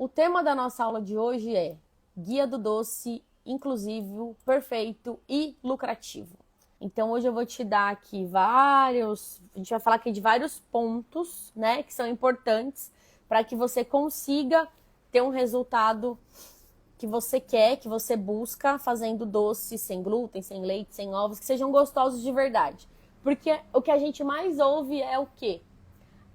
O tema da nossa aula de hoje é Guia do Doce Inclusivo, Perfeito e Lucrativo. Então, hoje eu vou te dar aqui a gente vai falar aqui de vários pontos, né, que são importantes para que você consiga ter um resultado que você quer, que você busca, fazendo doces sem glúten, sem leite, sem ovos, que sejam gostosos de verdade. Porque o que a gente mais ouve é o quê?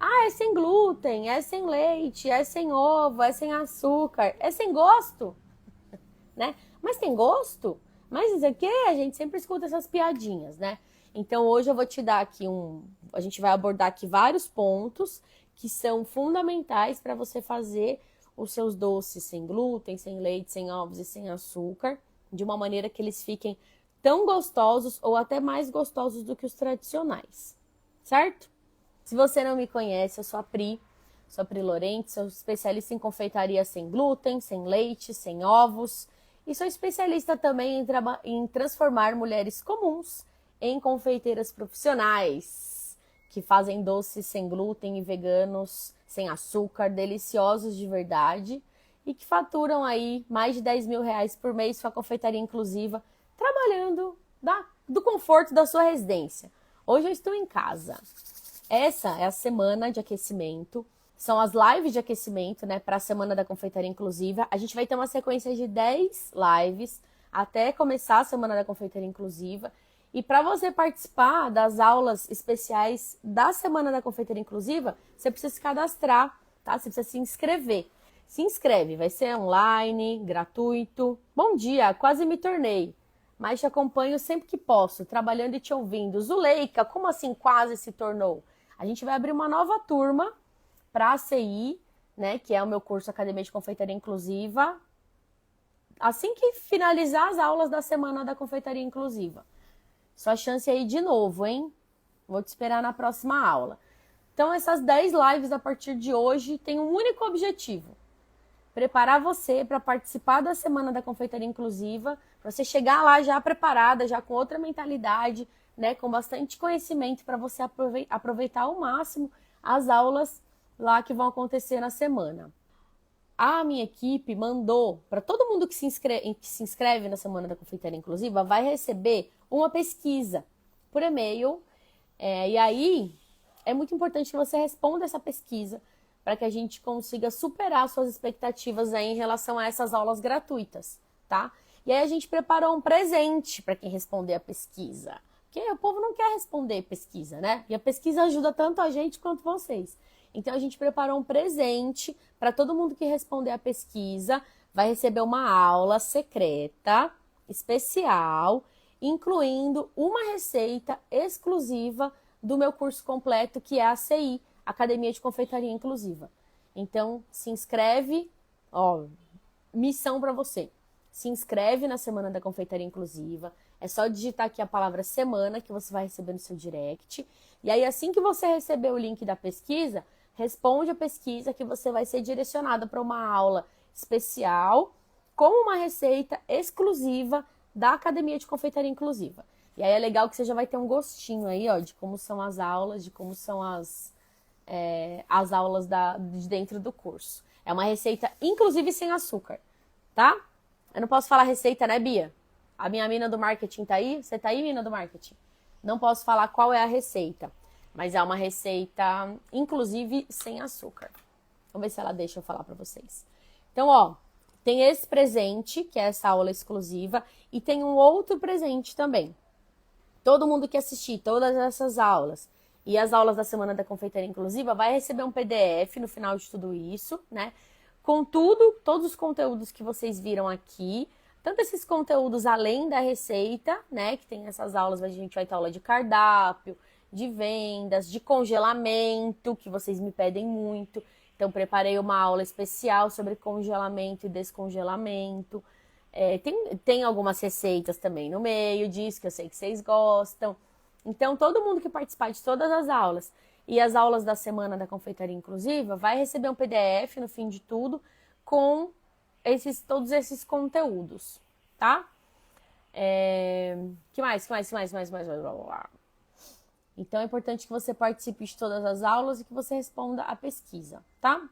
Ah, é sem glúten, é sem leite, é sem ovo, é sem açúcar, é sem gosto, né? Mas tem gosto? Mas isso aqui, a gente sempre escuta essas piadinhas, né? Então hoje eu vou te dar aqui a gente vai abordar aqui vários pontos que são fundamentais para você fazer os seus doces sem glúten, sem leite, sem ovos e sem açúcar, de uma maneira que eles fiquem tão gostosos ou até mais gostosos do que os tradicionais, certo? Se você não me conhece, eu sou a sou a Pri Lorente, sou especialista em confeitaria sem glúten, sem leite, sem ovos. E sou especialista também em transformar mulheres comuns em confeiteiras profissionais, que fazem doces sem glúten e veganos, sem açúcar, deliciosos de verdade, e que faturam aí mais de 10 mil reais por mês com a confeitaria inclusiva, trabalhando do conforto da sua residência. Hoje eu estou em casa. Essa é a semana de aquecimento, são as lives de aquecimento, né, para a semana da confeitaria inclusiva. A gente vai ter uma sequência de 10 lives até começar a semana da confeitaria inclusiva. E para você participar das aulas especiais da semana da confeitaria inclusiva, você precisa se cadastrar, tá? Você precisa se inscrever. Se inscreve, vai ser online, gratuito. Bom dia, quase me tornei, mas te acompanho sempre que posso, trabalhando e te ouvindo. Zuleika, como assim quase se tornou? A gente vai abrir uma nova turma para a ACI, né, que é o meu curso Academia de Confeitaria Inclusiva, assim que finalizar as aulas da semana da Confeitaria Inclusiva. Sua chance aí de novo, hein? Vou te esperar na próxima aula. Então, essas 10 lives a partir de hoje têm um único objetivo: preparar você para participar da semana da Confeitaria Inclusiva, para você chegar lá já preparada, já com outra mentalidade, né, com bastante conhecimento, para você aproveitar ao máximo as aulas lá que vão acontecer na semana. A minha equipe mandou para todo mundo que se inscreve na semana da Confeitaria Inclusiva, vai receber uma pesquisa por e-mail, e aí é muito importante que você responda essa pesquisa para que a gente consiga superar suas expectativas aí em relação a essas aulas gratuitas, tá? E aí a gente preparou um presente para quem responder a pesquisa, porque o povo não quer responder pesquisa, né? E a pesquisa ajuda tanto a gente quanto vocês. Então a gente preparou um presente para todo mundo que responder a pesquisa, vai receber uma aula secreta, especial, incluindo uma receita exclusiva do meu curso completo, que é a ACI, Academia de Confeitaria Inclusiva. Então, se inscreve, ó, missão para você. Se inscreve na Semana da Confeitaria Inclusiva. É só digitar aqui a palavra semana que você vai receber no seu direct. E aí, assim que você receber o link da pesquisa, responde a pesquisa que você vai ser direcionada para uma aula especial com uma receita exclusiva da Academia de Confeitaria Inclusiva. E aí é legal que você já vai ter um gostinho aí, ó, de como são as aulas, de como são as aulas de dentro do curso. É uma receita, inclusive, sem açúcar, tá? Eu não posso falar receita, né, Bia? A minha mina do marketing tá aí? Você tá aí, mina do marketing? Não posso falar qual é a receita, mas é uma receita, inclusive, sem açúcar. Vamos ver se ela deixa eu falar pra vocês. Então, ó, tem esse presente, que é essa aula exclusiva, e tem um outro presente também. Todo mundo que assistir todas essas aulas e as aulas da Semana da Confeitaria Inclusiva vai receber um PDF no final de tudo isso, né? Com todos os conteúdos que vocês viram aqui, tanto esses conteúdos além da receita, né? Que tem essas aulas, a gente vai ter aula de cardápio, de vendas, de congelamento, que vocês me pedem muito. Então, preparei uma aula especial sobre congelamento e descongelamento. Tem algumas receitas também no meio disso, que eu sei que vocês gostam. Então, todo mundo que participar de todas as aulas e as aulas da Semana da Confeitaria Inclusiva vai receber um PDF no fim de tudo com todos esses conteúdos, tá? Que mais? Então, é importante que você participe de todas as aulas e que você responda a pesquisa, tá?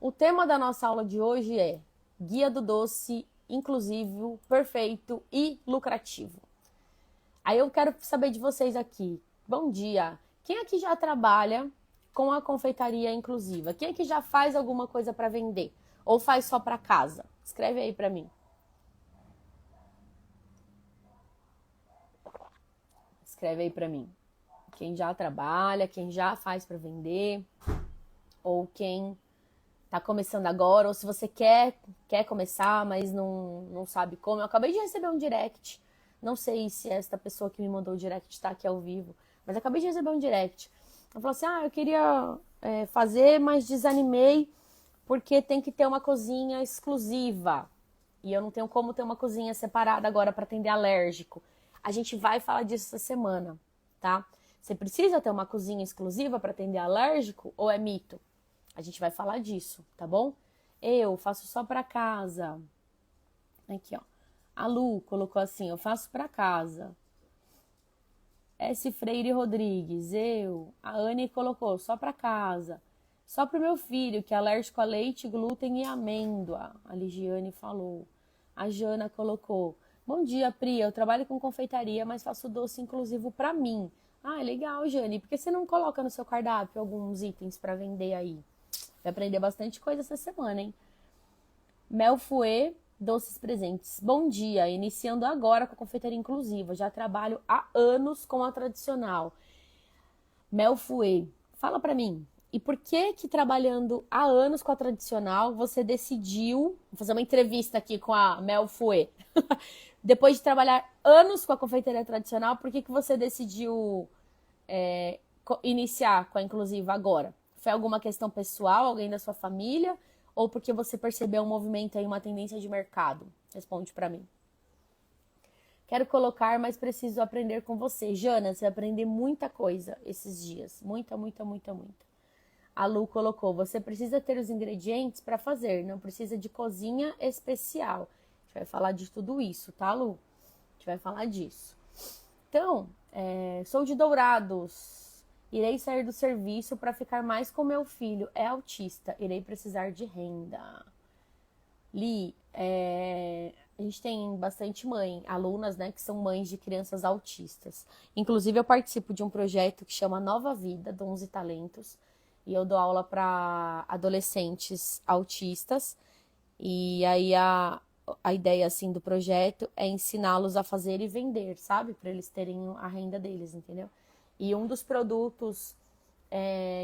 O tema da nossa aula de hoje é Guia do Doce inclusivo, perfeito e lucrativo. Aí eu quero saber de vocês aqui. Bom dia. Quem aqui já trabalha com a confeitaria inclusiva? Quem aqui já faz alguma coisa para vender? Ou faz só para casa? Escreve aí para mim. Escreve aí para mim. Quem já trabalha, quem já faz para vender, ou quem tá começando agora, ou se você quer começar, mas não sabe como. Eu acabei de receber um direct. Não sei se esta pessoa que me mandou o direct está aqui ao vivo, mas acabei de receber um direct. Ela falou assim, eu queria fazer, mas desanimei porque tem que ter uma cozinha exclusiva. E eu não tenho como ter uma cozinha separada agora para atender alérgico. A gente vai falar disso essa semana, tá? Você precisa ter uma cozinha exclusiva para atender alérgico ou é mito? A gente vai falar disso, tá bom? Eu faço só para casa. Aqui, ó. A Lu colocou assim, eu faço para casa. S. Freire Rodrigues, eu. A Anne colocou, só para casa. Só pro meu filho, que é alérgico a leite, glúten e amêndoa. A Ligiane falou. A Jana colocou, bom dia, Pri, eu trabalho com confeitaria, mas faço doce inclusivo para mim. Ah, legal, Jane. Por que você não coloca no seu cardápio alguns itens para vender aí? Vai aprender bastante coisa essa semana, hein? Mel Fouet, doces presentes. Bom dia, iniciando agora com a confeitaria inclusiva. Já trabalho há anos com a tradicional. Mel Fouet, fala pra mim. E por que trabalhando há anos com a tradicional, você decidiu... Vou fazer uma entrevista aqui com a Mel Fouet. Depois de trabalhar anos com a confeitaria tradicional, por que você decidiu iniciar com a inclusiva agora? Foi alguma questão pessoal, alguém da sua família? Ou porque você percebeu um movimento aí, uma tendência de mercado? Responde pra mim. Quero colocar, mas preciso aprender com você. Jana, você vai aprender muita coisa esses dias. Muita, muita, muita, muita. A Lu colocou, você precisa ter os ingredientes para fazer, não precisa de cozinha especial. A gente vai falar de tudo isso, tá, Lu? A gente vai falar disso. Então, sou de Dourados. Irei sair do serviço para ficar mais com meu filho. É autista. Irei precisar de renda. Li, a gente tem bastante alunas, né, que são mães de crianças autistas. Inclusive, eu participo de um projeto que chama Nova Vida, Dons e Talentos. E eu dou aula para adolescentes autistas. E aí a ideia, assim, do projeto é ensiná-los a fazer e vender, sabe? Para eles terem a renda deles, entendeu? E um dos produtos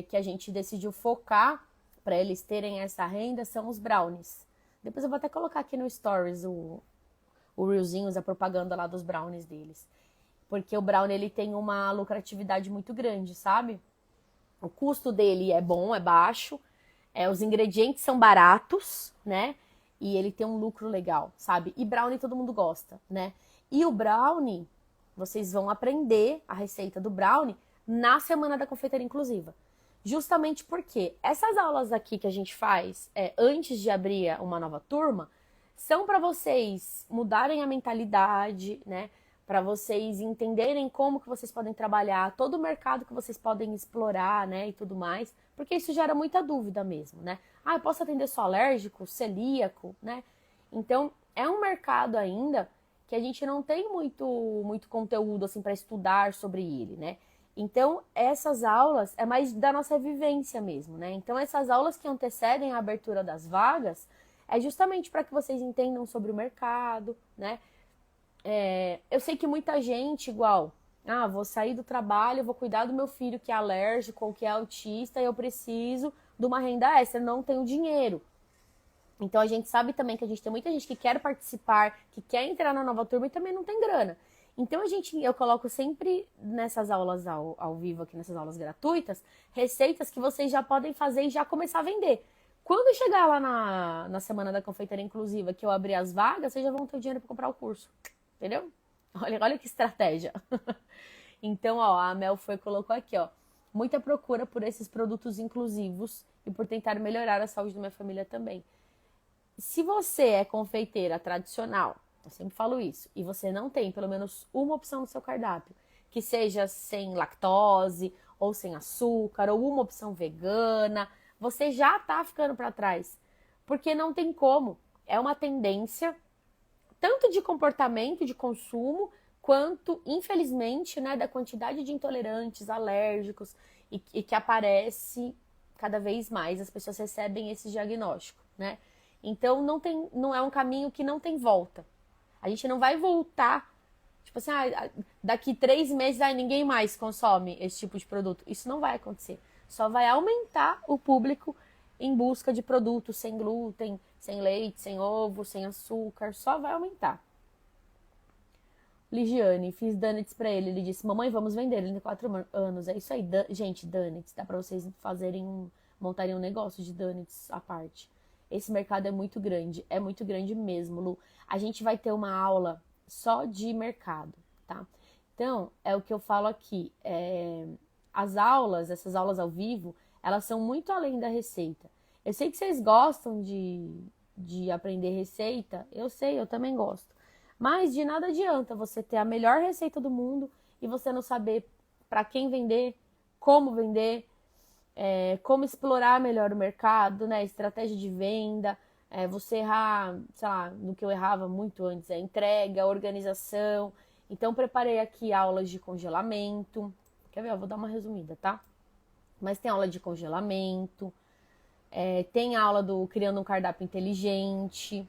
que a gente decidiu focar para eles terem essa renda são os brownies. Depois eu vou até colocar aqui no Stories o reelzinho, a propaganda lá dos brownies deles. Porque o brownie ele tem uma lucratividade muito grande, sabe? O custo dele é bom, é baixo. Os ingredientes são baratos, né? E ele tem um lucro legal, sabe? E brownie todo mundo gosta, né? E o brownie... Vocês vão aprender a receita do brownie na Semana da Confeitaria Inclusiva. Justamente porque essas aulas aqui que a gente faz antes de abrir uma nova turma são para vocês mudarem a mentalidade, né? Para vocês entenderem como que vocês podem trabalhar, todo o mercado que vocês podem explorar, né? E tudo mais. Porque isso gera muita dúvida mesmo, né? Eu posso atender só alérgico, celíaco, né? Então, é um mercado ainda... que a gente não tem muito conteúdo assim para estudar sobre ele, né? Então, essas aulas é mais da nossa vivência mesmo, né? Então, essas aulas que antecedem a abertura das vagas é justamente para que vocês entendam sobre o mercado, né? Eu sei que muita gente, vou sair do trabalho, vou cuidar do meu filho que é alérgico ou que é autista e eu preciso de uma renda extra, não tenho dinheiro. Então, a gente sabe também que a gente tem muita gente que quer participar, que quer entrar na nova turma e também não tem grana. Então, eu coloco sempre nessas aulas ao vivo, aqui nessas aulas gratuitas, receitas que vocês já podem fazer e já começar a vender. Quando chegar lá na Semana da Confeitaria Inclusiva, que eu abrir as vagas, vocês já vão ter o dinheiro para comprar o curso. Entendeu? Olha que estratégia. Então, a Mel colocou aqui, muita procura por esses produtos inclusivos e por tentar melhorar a saúde da minha família também. Se você é confeiteira tradicional, eu sempre falo isso, e você não tem pelo menos uma opção no seu cardápio, que seja sem lactose, ou sem açúcar, ou uma opção vegana, você já tá ficando para trás. Porque não tem como. É uma tendência, tanto de comportamento, de consumo, quanto, infelizmente, né, da quantidade de intolerantes, alérgicos, e que aparece cada vez mais. As pessoas recebem esse diagnóstico, né? Então, não é um caminho que não tem volta. A gente não vai voltar, tipo assim, daqui 3 meses ninguém mais consome esse tipo de produto. Isso não vai acontecer. Só vai aumentar o público em busca de produtos sem glúten, sem leite, sem ovo, sem açúcar. Só vai aumentar. Ligiane, fiz donuts pra ele. Ele disse, mamãe, vamos vender. Ele tem 4 anos. É isso aí. Gente, donuts. Dá pra vocês montarem um negócio de donuts à parte. Esse mercado é muito grande mesmo, Lu. A gente vai ter uma aula só de mercado, tá? Então, é o que eu falo aqui. Essas aulas ao vivo, elas são muito além da receita. Eu sei que vocês gostam de aprender receita. Eu sei, eu também gosto. Mas de nada adianta você ter a melhor receita do mundo e você não saber para quem vender, como vender, como explorar melhor o mercado, né? Estratégia de venda, você errar, sei lá, no que eu errava muito antes, entrega, organização. Então, preparei aqui aulas de congelamento. Quer ver? Eu vou dar uma resumida, tá? Mas tem aula de congelamento, tem aula do Criando um Cardápio Inteligente,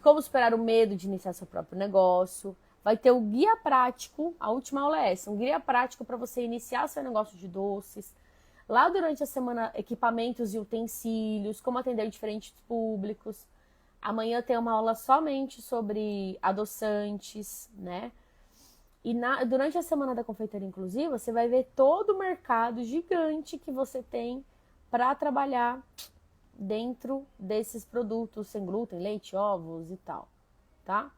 como superar o medo de iniciar seu próprio negócio. Vai ter o guia prático, a última aula é essa, um guia prático para você iniciar seu negócio de doces. Lá durante a semana, equipamentos e utensílios, como atender diferentes públicos. Amanhã tem uma aula somente sobre adoçantes, né? E durante a semana da confeitaria inclusiva, você vai ver todo o mercado gigante que você tem para trabalhar dentro desses produtos sem glúten, leite, ovos e tal, tá?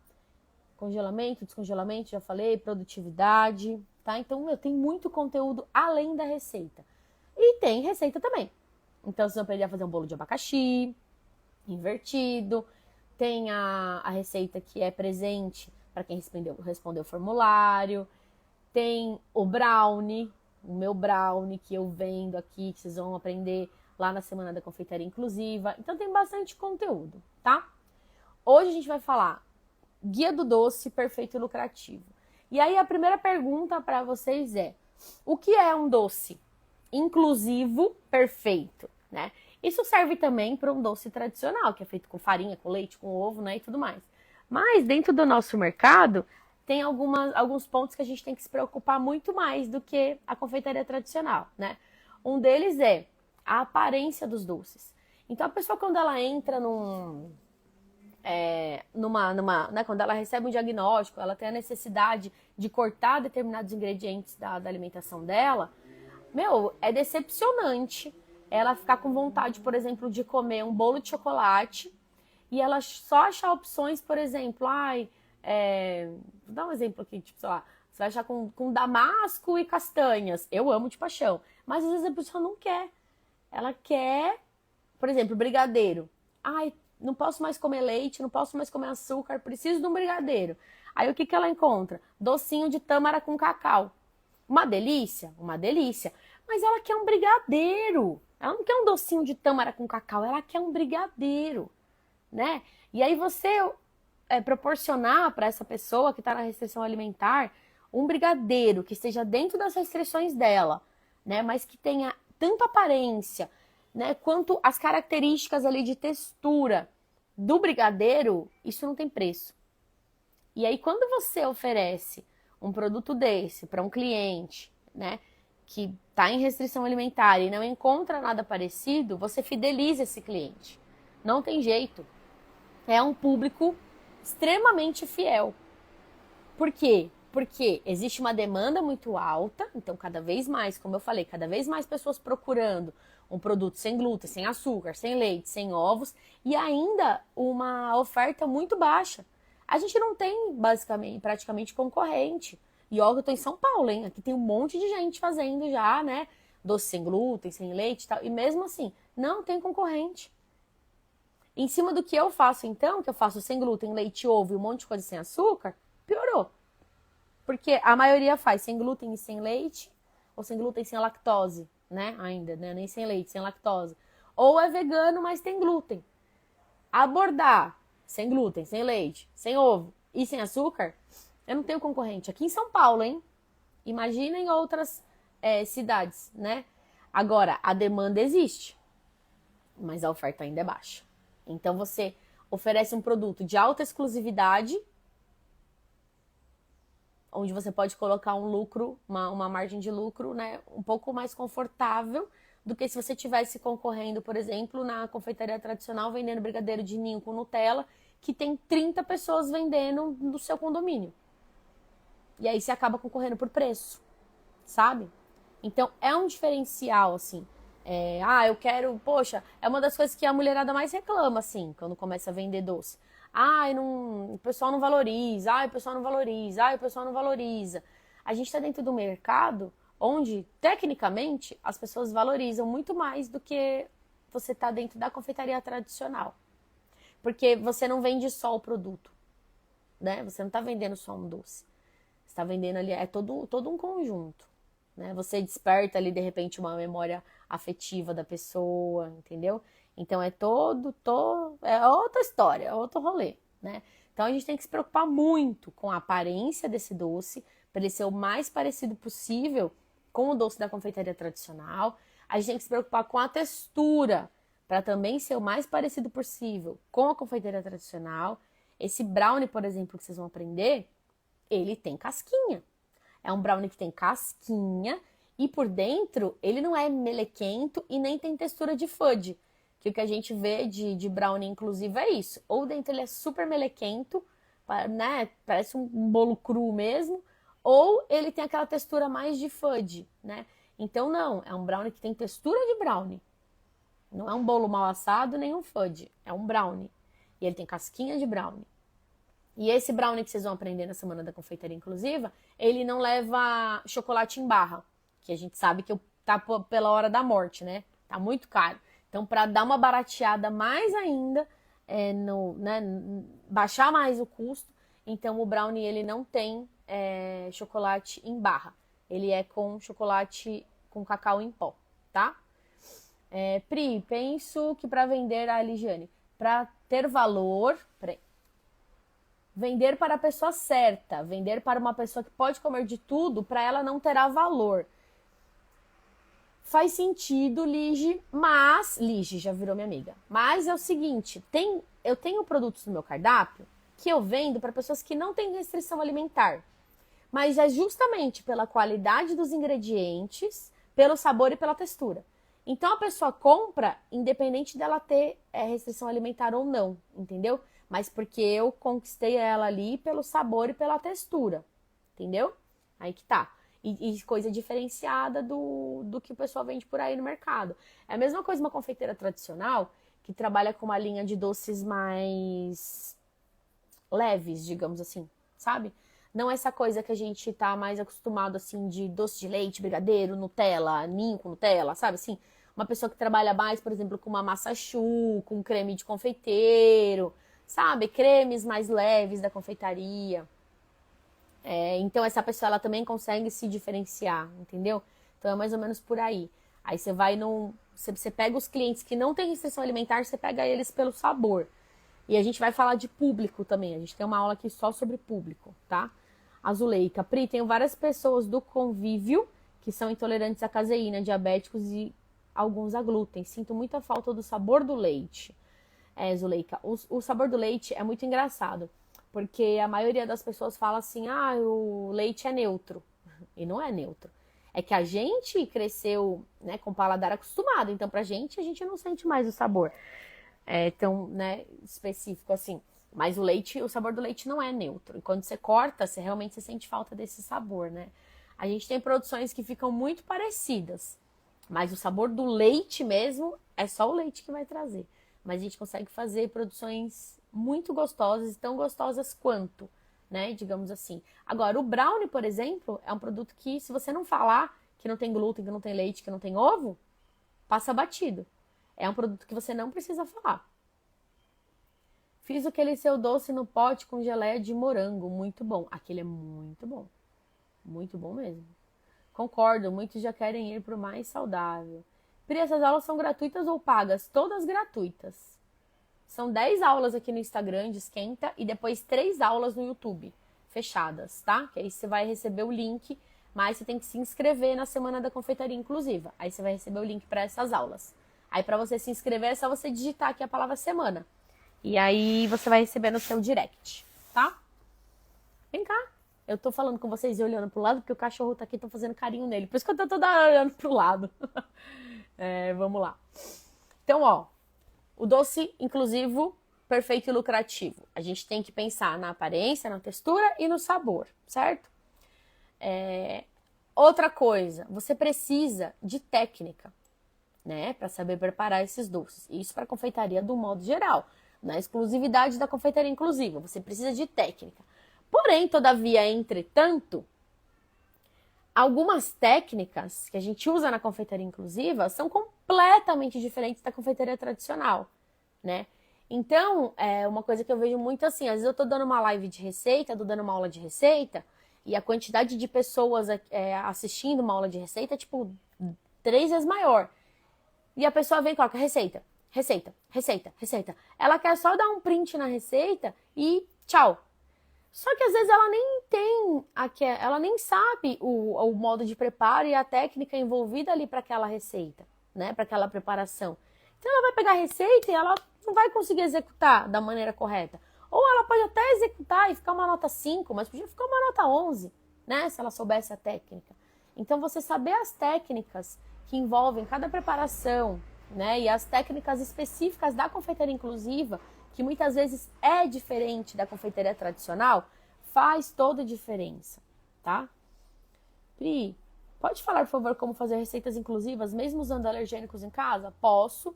Congelamento, descongelamento, já falei, produtividade, tá? Então, tem muito conteúdo além da receita. E tem receita também. Então, vocês vão aprender a fazer um bolo de abacaxi, invertido. Tem a receita que é presente para quem respondeu o formulário. Tem o brownie, o meu brownie que eu vendo aqui, que vocês vão aprender lá na Semana da Confeitaria Inclusiva. Então tem bastante conteúdo, tá? Hoje a gente vai falar Guia do Doce Perfeito e Lucrativo. E aí a primeira pergunta para vocês é: o que é um doce inclusivo perfeito, né? Isso serve também para um doce tradicional, que é feito com farinha, com leite, com ovo, né, e tudo mais. Mas dentro do nosso mercado, tem alguns pontos que a gente tem que se preocupar muito mais do que a confeitaria tradicional, né? Um deles é a aparência dos doces. Então, a pessoa, quando ela entra né, quando ela recebe um diagnóstico, ela tem a necessidade de cortar determinados ingredientes da alimentação dela, é decepcionante ela ficar com vontade, por exemplo, de comer um bolo de chocolate e ela só achar opções, por exemplo, vou dar um exemplo aqui, tipo, sei lá, você vai achar com damasco e castanhas. Eu amo de paixão. Mas às vezes a pessoa não quer. Ela quer, por exemplo, brigadeiro. Não posso mais comer leite, não posso mais comer açúcar, preciso de um brigadeiro. Aí o que ela encontra? Docinho de tâmara com cacau. Uma delícia? Uma delícia. Mas ela quer um brigadeiro. Ela não quer um docinho de tâmara com cacau, ela quer um brigadeiro, né? E aí você proporcionar para essa pessoa que está na restrição alimentar um brigadeiro que esteja dentro das restrições dela, né? Mas que tenha tanto aparência, né, quanto as características ali de textura do brigadeiro, isso não tem preço. E aí, quando você oferece um produto desse para um cliente, né, que está em restrição alimentar e não encontra nada parecido, você fideliza esse cliente. Não tem jeito. É um público extremamente fiel. Por quê? Porque existe uma demanda muito alta, então cada vez mais, como eu falei, cada vez mais pessoas procurando um produto sem glúten, sem açúcar, sem leite, sem ovos, e ainda uma oferta muito baixa. A gente não tem, praticamente concorrente. E ó, eu tô em São Paulo, hein? Aqui tem um monte de gente fazendo já, né? Doce sem glúten, sem leite e tal. E mesmo assim, não tem concorrente. Em cima do que eu faço, então, que eu faço sem glúten, leite, ovo e um monte de coisa sem açúcar, piorou. Porque a maioria faz sem glúten e sem leite, ou sem glúten e sem lactose, né? Ainda, né? Nem sem leite, sem lactose. ou é vegano, mas tem glúten. Abordar sem glúten, sem leite, sem ovo e sem açúcar, eu não tenho concorrente. Aqui em São Paulo, hein? Imagina em outras cidades, né? Agora, a demanda existe, mas a oferta ainda é baixa. Então, você oferece um produto de alta exclusividade, onde você pode colocar um lucro, uma margem de lucro, né, um pouco mais confortável do que se você estivesse concorrendo, por exemplo, na confeitaria tradicional, vendendo brigadeiro de ninho com Nutella, que tem 30 pessoas vendendo no seu condomínio. E aí você acaba concorrendo por preço, sabe? Então, é um diferencial, assim. Eu quero... Poxa, é uma das coisas que a mulherada mais reclama, assim, quando começa a vender doce. O pessoal não valoriza. O pessoal não valoriza. O pessoal não valoriza. A gente está dentro do mercado onde, tecnicamente, as pessoas valorizam muito mais do que você tá dentro da confeitaria tradicional. Porque você não vende só o produto, né? Você não está vendendo só um doce. Você está vendendo ali, é todo um conjunto. Né? Você desperta ali, de repente, uma memória afetiva da pessoa, entendeu? Então é é outra história, é outro rolê, né? Então a gente tem que se preocupar muito com a aparência desse doce, para ele ser o mais parecido possível com o doce da confeitaria tradicional. A gente tem que se preocupar com a textura, para também ser o mais parecido possível com a confeitaria tradicional. Esse brownie, por exemplo, que vocês vão aprender, ele tem casquinha. É um brownie que tem casquinha e por dentro ele não é melequento e nem tem textura de fudge. Que o que a gente vê de brownie, inclusive, é isso. Ou dentro ele é super melequento, né? Parece um bolo cru mesmo. Ou ele tem aquela textura mais de fudge, né? Então não, é um brownie que tem textura de brownie. Não é um bolo mal assado nem um fudge. É um brownie. E ele tem casquinha de brownie. E esse brownie que vocês vão aprender na Semana da Confeitaria Inclusiva, ele não leva chocolate em barra, que a gente sabe que tá pela hora da morte, né? Tá muito caro. Então, para dar uma barateada mais ainda, né, baixar mais o custo, então o brownie ele não tem chocolate em barra. Ele é com chocolate com cacau em pó, tá? Pri, penso que para vender a Ligiane, para ter valor... Peraí. Vender para a pessoa certa, vender para uma pessoa que pode comer de tudo, para ela não terá valor. Faz sentido, Lige, mas... Lige já virou minha amiga. Mas é o seguinte, eu tenho produtos no meu cardápio que eu vendo para pessoas que não têm restrição alimentar. Mas é justamente pela qualidade dos ingredientes, pelo sabor e pela textura. Então a pessoa compra independente dela ter restrição alimentar ou não, entendeu? Mas porque eu conquistei ela ali pelo sabor e pela textura, entendeu? Aí que tá. E coisa diferenciada do que o pessoal vende por aí no mercado. É a mesma coisa uma confeiteira tradicional, que trabalha com uma linha de doces mais leves, digamos assim, sabe? Não essa coisa que a gente tá mais acostumado, assim, de doce de leite, brigadeiro, Nutella, ninho com Nutella, sabe? Assim, uma pessoa que trabalha mais, por exemplo, com uma massa choux, com creme de confeiteiro, sabe? Cremes mais leves da confeitaria. Então essa pessoa ela também consegue se diferenciar, entendeu? Então é mais ou menos por aí. Aí você vai no. Você pega os clientes que não têm restrição alimentar, você pega eles pelo sabor. E a gente vai falar de público também. A gente tem uma aula aqui só sobre público, tá? Azuleika. Pri, tenho várias pessoas do convívio que são intolerantes à caseína, diabéticos e alguns a glúten. Sinto muita falta do sabor do leite. Zuleika, o sabor do leite é muito engraçado, porque a maioria das pessoas fala assim, o leite é neutro. E não é neutro. É que a gente cresceu, né, com o paladar acostumado, então pra gente, a gente não sente mais o sabor tão, né, específico assim. Mas o sabor do leite não é neutro. E quando você corta, você realmente sente falta desse sabor, né? A gente tem produções que ficam muito parecidas, mas o sabor do leite mesmo é só o leite que vai trazer. Mas a gente consegue fazer produções muito gostosas, tão gostosas quanto, né? Digamos assim. Agora, o brownie, por exemplo, é um produto que, se você não falar que não tem glúten, que não tem leite, que não tem ovo, passa batido. É um produto que você não precisa falar. Fiz aquele seu doce no pote com geleia de morango, muito bom. Aquele é muito bom. Muito bom mesmo. Concordo, muitos já querem ir pro mais saudável. Pri, essas aulas são gratuitas ou pagas? Todas gratuitas. São 10 aulas aqui no Instagram de Esquenta e depois 3 aulas no YouTube, fechadas, tá? Que aí você vai receber o link, mas você tem que se inscrever na Semana da Confeitaria Inclusiva. Aí você vai receber o link para essas aulas. Aí para você se inscrever é só você digitar aqui a palavra semana. E aí você vai receber no seu direct, tá? Vem cá. Eu tô falando com vocês e olhando pro lado porque o cachorro tá aqui, tô fazendo carinho nele. Por isso que eu tô toda hora olhando pro lado. Vamos lá. Então, ó. O doce inclusivo, perfeito e lucrativo. A gente tem que pensar na aparência, na textura e no sabor, certo? Outra coisa, você precisa de técnica, né? Para saber preparar esses doces. Isso para confeitaria do modo geral. Na exclusividade da confeitaria inclusiva, você precisa de técnica. Porém, todavia, entretanto, algumas técnicas que a gente usa na confeitaria inclusiva são completamente diferentes da confeitaria tradicional, né? Então, uma coisa que eu vejo muito assim, às vezes eu tô dando uma live de receita, tô dando uma aula de receita, e a quantidade de pessoas assistindo uma aula de receita é, tipo, 3 vezes maior. E a pessoa vem e coloca receita, receita, receita, receita. Ela quer só dar um print na receita e tchau. Só que às vezes ela nem tem, ela nem sabe o modo de preparo e a técnica envolvida ali para aquela receita, né? Para aquela preparação. Então ela vai pegar a receita e ela não vai conseguir executar da maneira correta. Ou ela pode até executar e ficar uma nota 5, mas podia ficar uma nota 11, né? Se ela soubesse a técnica. Então você saber as técnicas que envolvem cada preparação, né? E as técnicas específicas da confeitaria inclusiva, que muitas vezes é diferente da confeitaria tradicional, faz toda a diferença, tá? Pri, pode falar, por favor, como fazer receitas inclusivas, mesmo usando alergênicos em casa? Posso,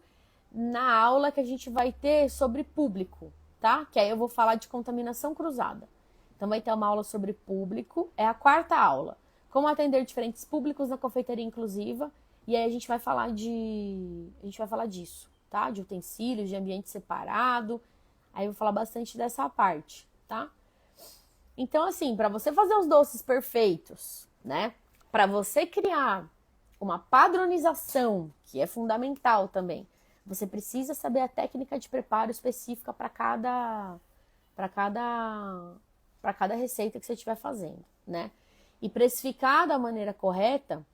na aula que a gente vai ter sobre público, tá? Que aí eu vou falar de contaminação cruzada. Então vai ter uma aula sobre público, é a 4ª aula. Como atender diferentes públicos na confeitaria inclusiva, e aí a gente vai falar disso, tá? De utensílios, de ambiente separado. Aí eu vou falar bastante dessa parte, tá? Então, assim, para você fazer os doces perfeitos, né? Para você criar uma padronização, que é fundamental também, você precisa saber a técnica de preparo específica para cada receita que você estiver fazendo, né? E precificar da maneira correta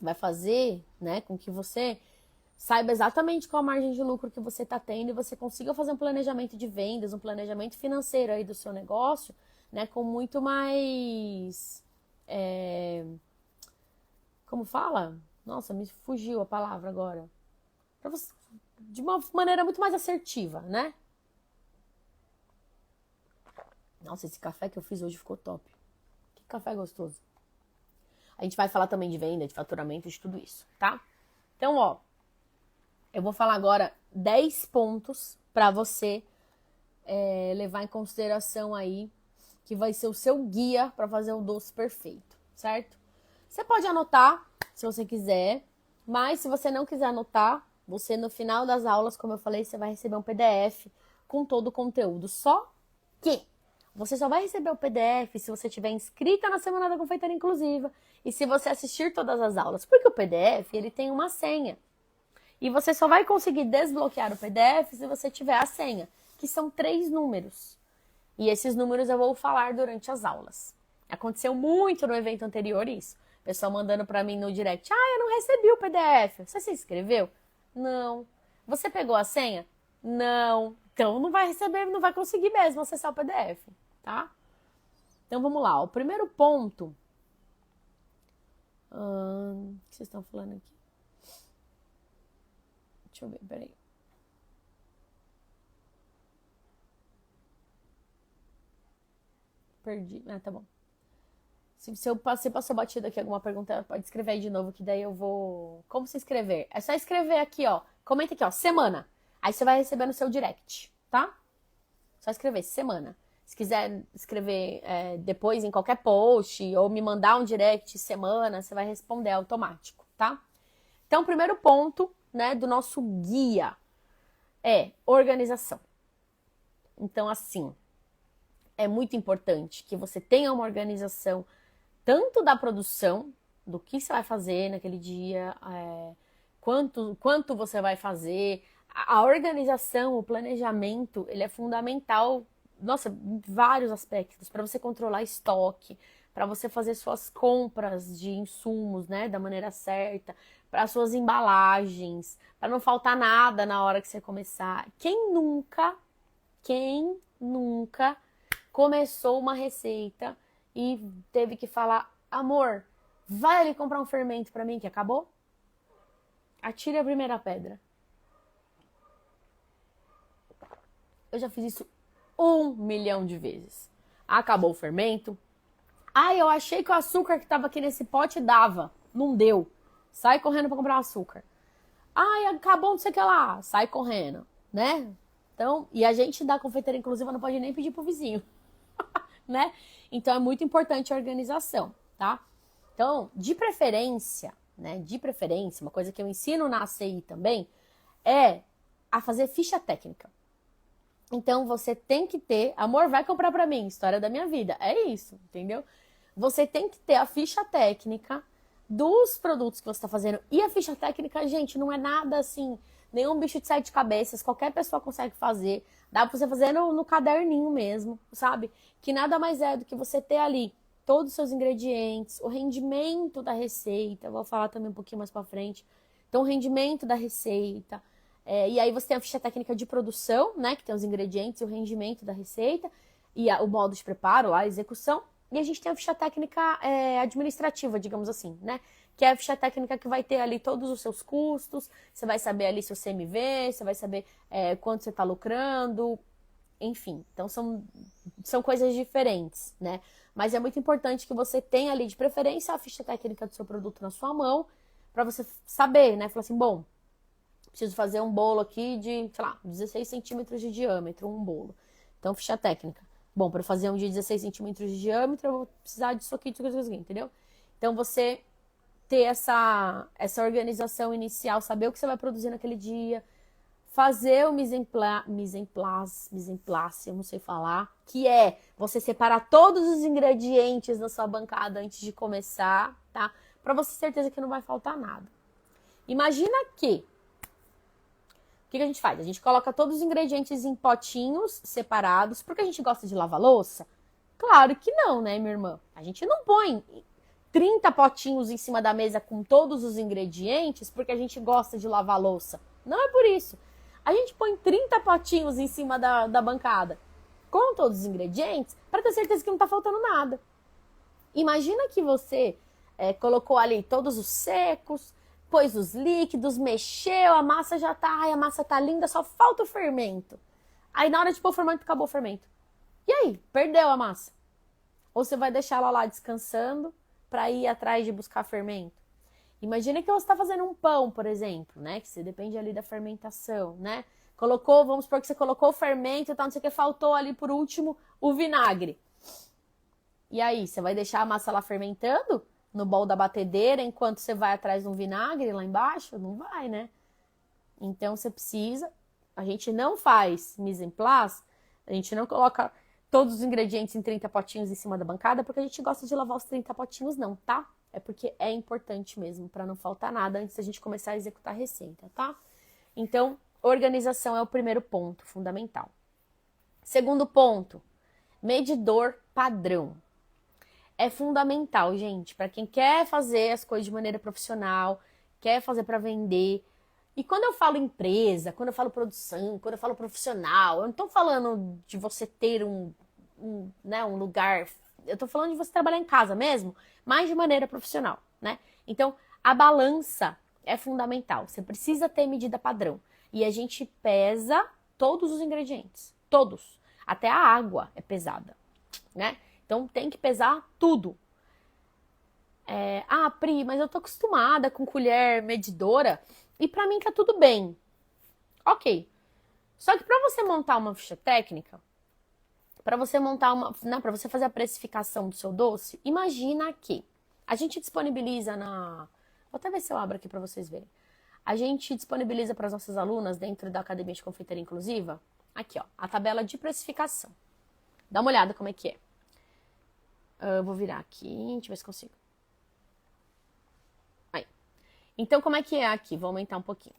vai fazer, né, com que você saiba exatamente qual a margem de lucro que você está tendo e você consiga fazer um planejamento de vendas, um planejamento financeiro aí do seu negócio, né, com muito mais... como fala? Nossa, me fugiu a palavra agora. Pra você, de uma maneira muito mais assertiva, né? Nossa, esse café que eu fiz hoje ficou top. Que café gostoso. A gente vai falar também de venda, de faturamento, de tudo isso, tá? Então, ó, eu vou falar agora 10 pontos para você levar em consideração aí, que vai ser o seu guia para fazer o doce perfeito, certo? Você pode anotar, se você quiser, mas se você não quiser anotar, você no final das aulas, como eu falei, você vai receber um PDF com todo o conteúdo. Só que você só vai receber o PDF se você estiver inscrita na Semana da Confeitaria Inclusiva e se você assistir todas as aulas, porque o PDF ele tem uma senha. E você só vai conseguir desbloquear o PDF se você tiver a senha, que são 3 números. E esses números eu vou falar durante as aulas. Aconteceu muito no evento anterior isso. O pessoal mandando para mim no direct, eu não recebi o PDF. Você se inscreveu? Não. Você pegou a senha? Não. Então não vai receber, não vai conseguir mesmo acessar o PDF, tá? Então vamos lá. O primeiro ponto... o que vocês estão falando aqui? Deixa eu ver, peraí. Perdi. Tá bom. Se você passou batido aqui alguma pergunta, pode escrever aí de novo, que daí eu vou... Como se inscrever? É só escrever aqui, ó. Comenta aqui, ó, semana. Aí você vai receber no seu direct, tá? Só escrever, semana. Se quiser escrever depois em qualquer post ou me mandar um direct semana, você vai responder automático, tá? Então, o primeiro ponto, né, do nosso guia é organização. Então, assim, é muito importante que você tenha uma organização tanto da produção, do que você vai fazer naquele dia, quanto você vai fazer. A organização, o planejamento, ele é fundamental, nossa, em vários aspectos, para você controlar estoque, para você fazer suas compras de insumos, né, da maneira certa, para suas embalagens, para não faltar nada na hora que você começar. Quem nunca começou uma receita e teve que falar, amor, vai ali comprar um fermento para mim que acabou? Atire a primeira pedra. Eu já fiz isso 1 milhão de vezes. Acabou o fermento. Ai, eu achei que o açúcar que estava aqui nesse pote dava. Não deu. Sai correndo para comprar o açúcar. Ai, acabou não sei o que lá. Sai correndo, né? Então, e a gente da confeiteira inclusiva não pode nem pedir pro vizinho, né? Então é muito importante a organização, tá? Então, de preferência, né? De preferência, uma coisa que eu ensino na ACI também é a fazer ficha técnica. Então você tem que ter, amor, vai comprar pra mim, história da minha vida. É isso, entendeu? Você tem que ter a ficha técnica dos produtos que você está fazendo. E a ficha técnica, gente, não é nada assim, nenhum bicho de 7 cabeças, qualquer pessoa consegue fazer. Dá pra você fazer no caderninho mesmo, sabe? Que nada mais é do que você ter ali todos os seus ingredientes, o rendimento da receita. Vou falar também um pouquinho mais pra frente. Então, o rendimento da receita. E aí você tem a ficha técnica de produção, né? Que tem os ingredientes e o rendimento da receita. E o modo de preparo, a execução. E a gente tem a ficha técnica administrativa, digamos assim, né? Que é a ficha técnica que vai ter ali todos os seus custos, você vai saber ali seu CMV, você vai saber quanto você está lucrando, enfim. Então são coisas diferentes, né? Mas é muito importante que você tenha ali de preferência a ficha técnica do seu produto na sua mão, para você saber, né? Falar assim, bom, preciso fazer um bolo aqui de, sei lá, 16 centímetros de diâmetro, um bolo. Então, ficha técnica. Bom, para fazer um de 16 centímetros de diâmetro, eu vou precisar disso aqui, entendeu? Então, você ter essa organização inicial, saber o que você vai produzir naquele dia, fazer o mise en place, eu não sei falar, que é você separar todos os ingredientes da sua bancada antes de começar, tá? Para você ter certeza que não vai faltar nada. Imagina que o que a gente faz? A gente coloca todos os ingredientes em potinhos separados, porque a gente gosta de lavar louça? Claro que não, né, minha irmã? A gente não põe 30 potinhos em cima da mesa com todos os ingredientes porque a gente gosta de lavar louça. Não é por isso. A gente põe 30 potinhos em cima da bancada com todos os ingredientes para ter certeza que não tá faltando nada. Imagina que você colocou ali todos os secos, pôs os líquidos, mexeu, a massa já tá, ai, a massa tá linda, só falta o fermento. Aí na hora de pôr o fermento, acabou o fermento. E aí? Perdeu a massa. Ou você vai deixar ela lá descansando para ir atrás de buscar fermento. Imagina que você está fazendo um pão, por exemplo, né? Que você depende ali da fermentação, né? Vamos supor que você colocou o fermento e tal, não sei o que, faltou ali por último o vinagre. E aí, você vai deixar a massa lá fermentando no bowl da batedeira enquanto você vai atrás de um vinagre lá embaixo? Não vai, né? Então você precisa, a gente não faz mise en place, a gente não coloca todos os ingredientes em 30 potinhos em cima da bancada porque a gente gosta de lavar os 30 potinhos não, tá? É porque é importante mesmo, para não faltar nada antes da gente começar a executar a receita, tá? Então, organização é o primeiro ponto fundamental. Segundo ponto, medidor padrão. É fundamental, gente, para quem quer fazer as coisas de maneira profissional, quer fazer para vender. E quando eu falo empresa, quando eu falo produção, quando eu falo profissional, eu não estou falando de você ter um lugar. Eu estou falando de você trabalhar em casa mesmo, mas de maneira profissional, né? Então, a balança é fundamental. Você precisa ter medida padrão. E a gente pesa todos os ingredientes. Todos. Até a água é pesada, né? Então tem que pesar tudo. Pri, mas eu tô acostumada com colher medidora e pra mim tá tudo bem. Ok. Só que pra você montar uma ficha técnica, pra você para você fazer a precificação do seu doce, imagina que a gente disponibiliza vou até ver se eu abro aqui pra vocês verem. A gente disponibiliza para as nossas alunas dentro da Academia de Confeitaria Inclusiva, aqui ó, a tabela de precificação. Dá uma olhada como é que é. Eu vou virar aqui, deixa eu ver se consigo. Aí. Então, como é que é aqui? Vou aumentar um pouquinho.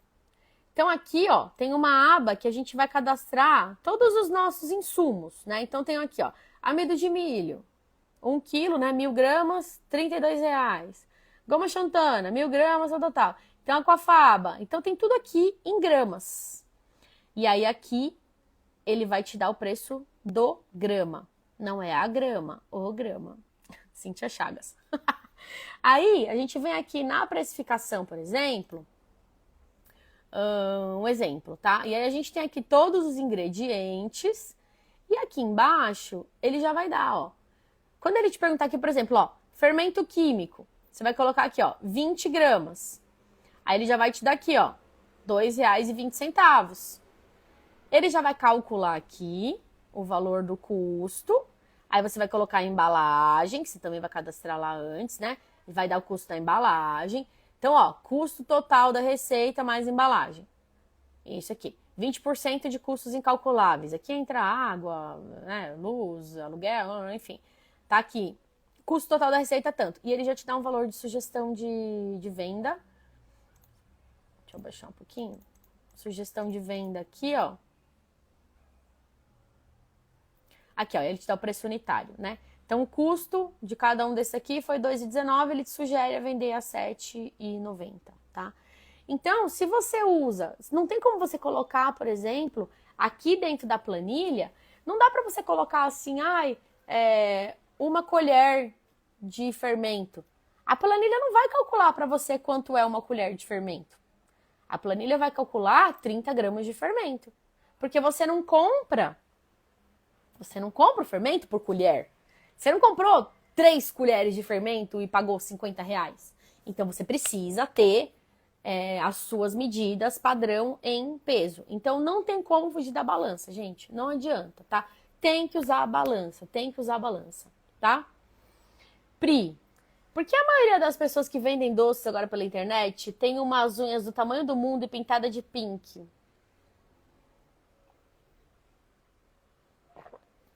Então, aqui, ó, tem uma aba que a gente vai cadastrar todos os nossos insumos, né? Então, tem aqui, ó, amido de milho, 1 quilo, né? 1.000 gramas, R$ 32. Goma xantana, 1.000 gramas, tal. Então, aquafaba. Então, tem tudo aqui em gramas. E aí, aqui, ele vai te dar o preço do grama. Não é a grama, o grama. Cíntia Chagas. Aí, a gente vem aqui na precificação, por exemplo, um exemplo, tá? E aí a gente tem aqui todos os ingredientes e aqui embaixo ele já vai dar, ó. Quando ele te perguntar aqui, por exemplo, ó, fermento químico, você vai colocar aqui, ó, 20 gramas. Aí ele já vai te dar aqui, ó, R$ 2,20. Ele já vai calcular aqui o valor do custo. Aí você vai colocar a embalagem, que você também vai cadastrar lá antes, né? Vai dar o custo da embalagem. Então, ó, custo total da receita mais embalagem. Isso aqui. 20% de custos incalculáveis. Aqui entra água, né, luz, aluguel, enfim. Tá aqui. Custo total da receita, tanto. E ele já te dá um valor de sugestão de venda. Deixa eu baixar um pouquinho. Sugestão de venda aqui, ó. Aqui, ó, ele te dá o preço unitário, né? Então, o custo de cada um desse aqui foi R$ 2,19, ele te sugere a vender a R$ 7,90, tá? Então, se você usa, não tem como você colocar, por exemplo, aqui dentro da planilha, não dá para você colocar assim, uma colher de fermento. A planilha não vai calcular para você quanto é uma colher de fermento. A planilha vai calcular 30 gramas de fermento. Porque você não compra o fermento por colher. Você não comprou 3 colheres de fermento e pagou R$ 50. Então, você precisa ter as suas medidas padrão em peso. Então, não tem como fugir da balança, gente. Não adianta, tá? Tem que usar a balança, tá? Pri, por que a maioria das pessoas que vendem doces agora pela internet tem umas unhas do tamanho do mundo e pintada de pink?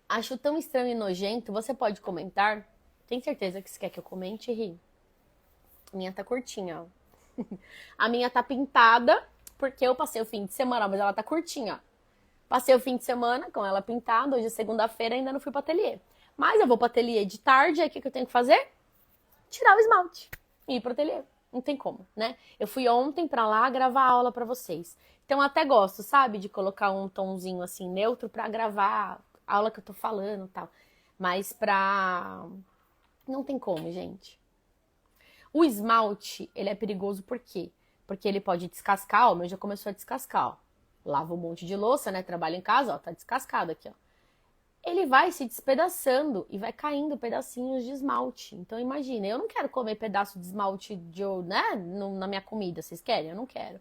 Acho tão estranho e nojento. Você pode comentar? Tem certeza que você quer que eu comente, Ri? A minha tá curtinha, ó. A minha tá pintada, porque eu passei o fim de semana, mas ela tá curtinha. Passei o fim de semana com ela pintada. Hoje é segunda-feira, ainda não fui pro ateliê. Mas eu vou pro ateliê de tarde, aí o que eu tenho que fazer? Tirar o esmalte e ir pro ateliê. Não tem como, né? Eu fui ontem pra lá gravar a aula pra vocês. Então eu até gosto, sabe? De colocar um tomzinho assim, neutro, pra gravar a aula que eu tô falando e tal. Mas não tem como, gente. O esmalte, ele é perigoso por quê? Porque ele pode descascar, ó, o meu já começou a descascar, ó. Lava um monte de louça, né? Trabalho em casa, ó, tá descascado aqui, ó. Ele vai se despedaçando e vai caindo pedacinhos de esmalte. Então imagina, eu não quero comer pedaço de esmalte né, na minha comida, vocês querem? Eu não quero.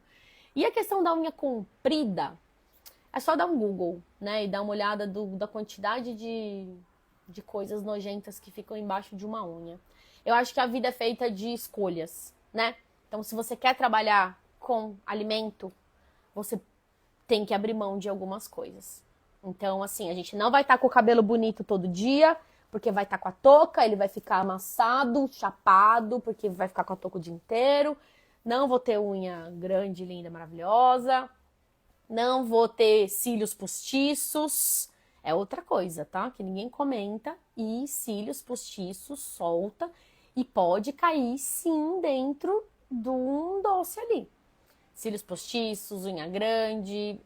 E a questão da unha comprida, é só dar um Google, né, e dar uma olhada da quantidade de coisas nojentas que ficam embaixo de uma unha. Eu acho que a vida é feita de escolhas, né? Então, se você quer trabalhar com alimento, você tem que abrir mão de algumas coisas. Então, assim, a gente não vai estar com o cabelo bonito todo dia, porque vai estar com a touca, ele vai ficar amassado, chapado, porque vai ficar com a touca o dia inteiro. Não vou ter unha grande, linda, maravilhosa. Não vou ter cílios postiços. É outra coisa, tá? Que ninguém comenta. E cílios postiços solta e pode cair, sim, dentro de um doce ali. Cílios postiços, unha grande,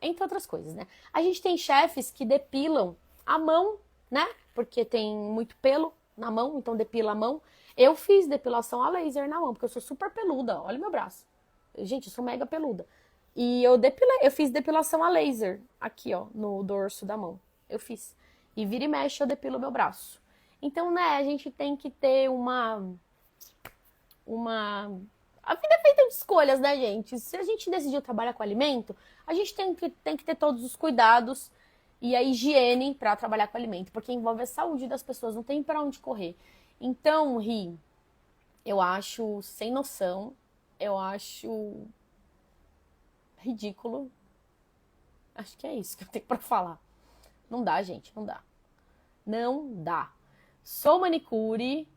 entre outras coisas, né? A gente tem chefes que depilam a mão, né? Porque tem muito pelo na mão, então depila a mão. Eu fiz depilação a laser na mão, porque eu sou super peluda. Olha meu braço. Gente, eu sou mega peluda. E eu fiz depilação a laser aqui, ó, no dorso da mão. Eu fiz. E vira e mexe eu depilo meu braço. Então, né, a gente tem que ter uma... A vida é feita de escolhas, né, gente? Se a gente decidiu trabalhar com alimento, a gente tem que ter todos os cuidados e a higiene para trabalhar com alimento, porque envolve a saúde das pessoas, não tem para onde correr. Então, Ri, eu acho sem noção, eu acho ridículo. Acho que é isso que eu tenho para falar. Não dá, gente, não dá. Não dá. Sou manicure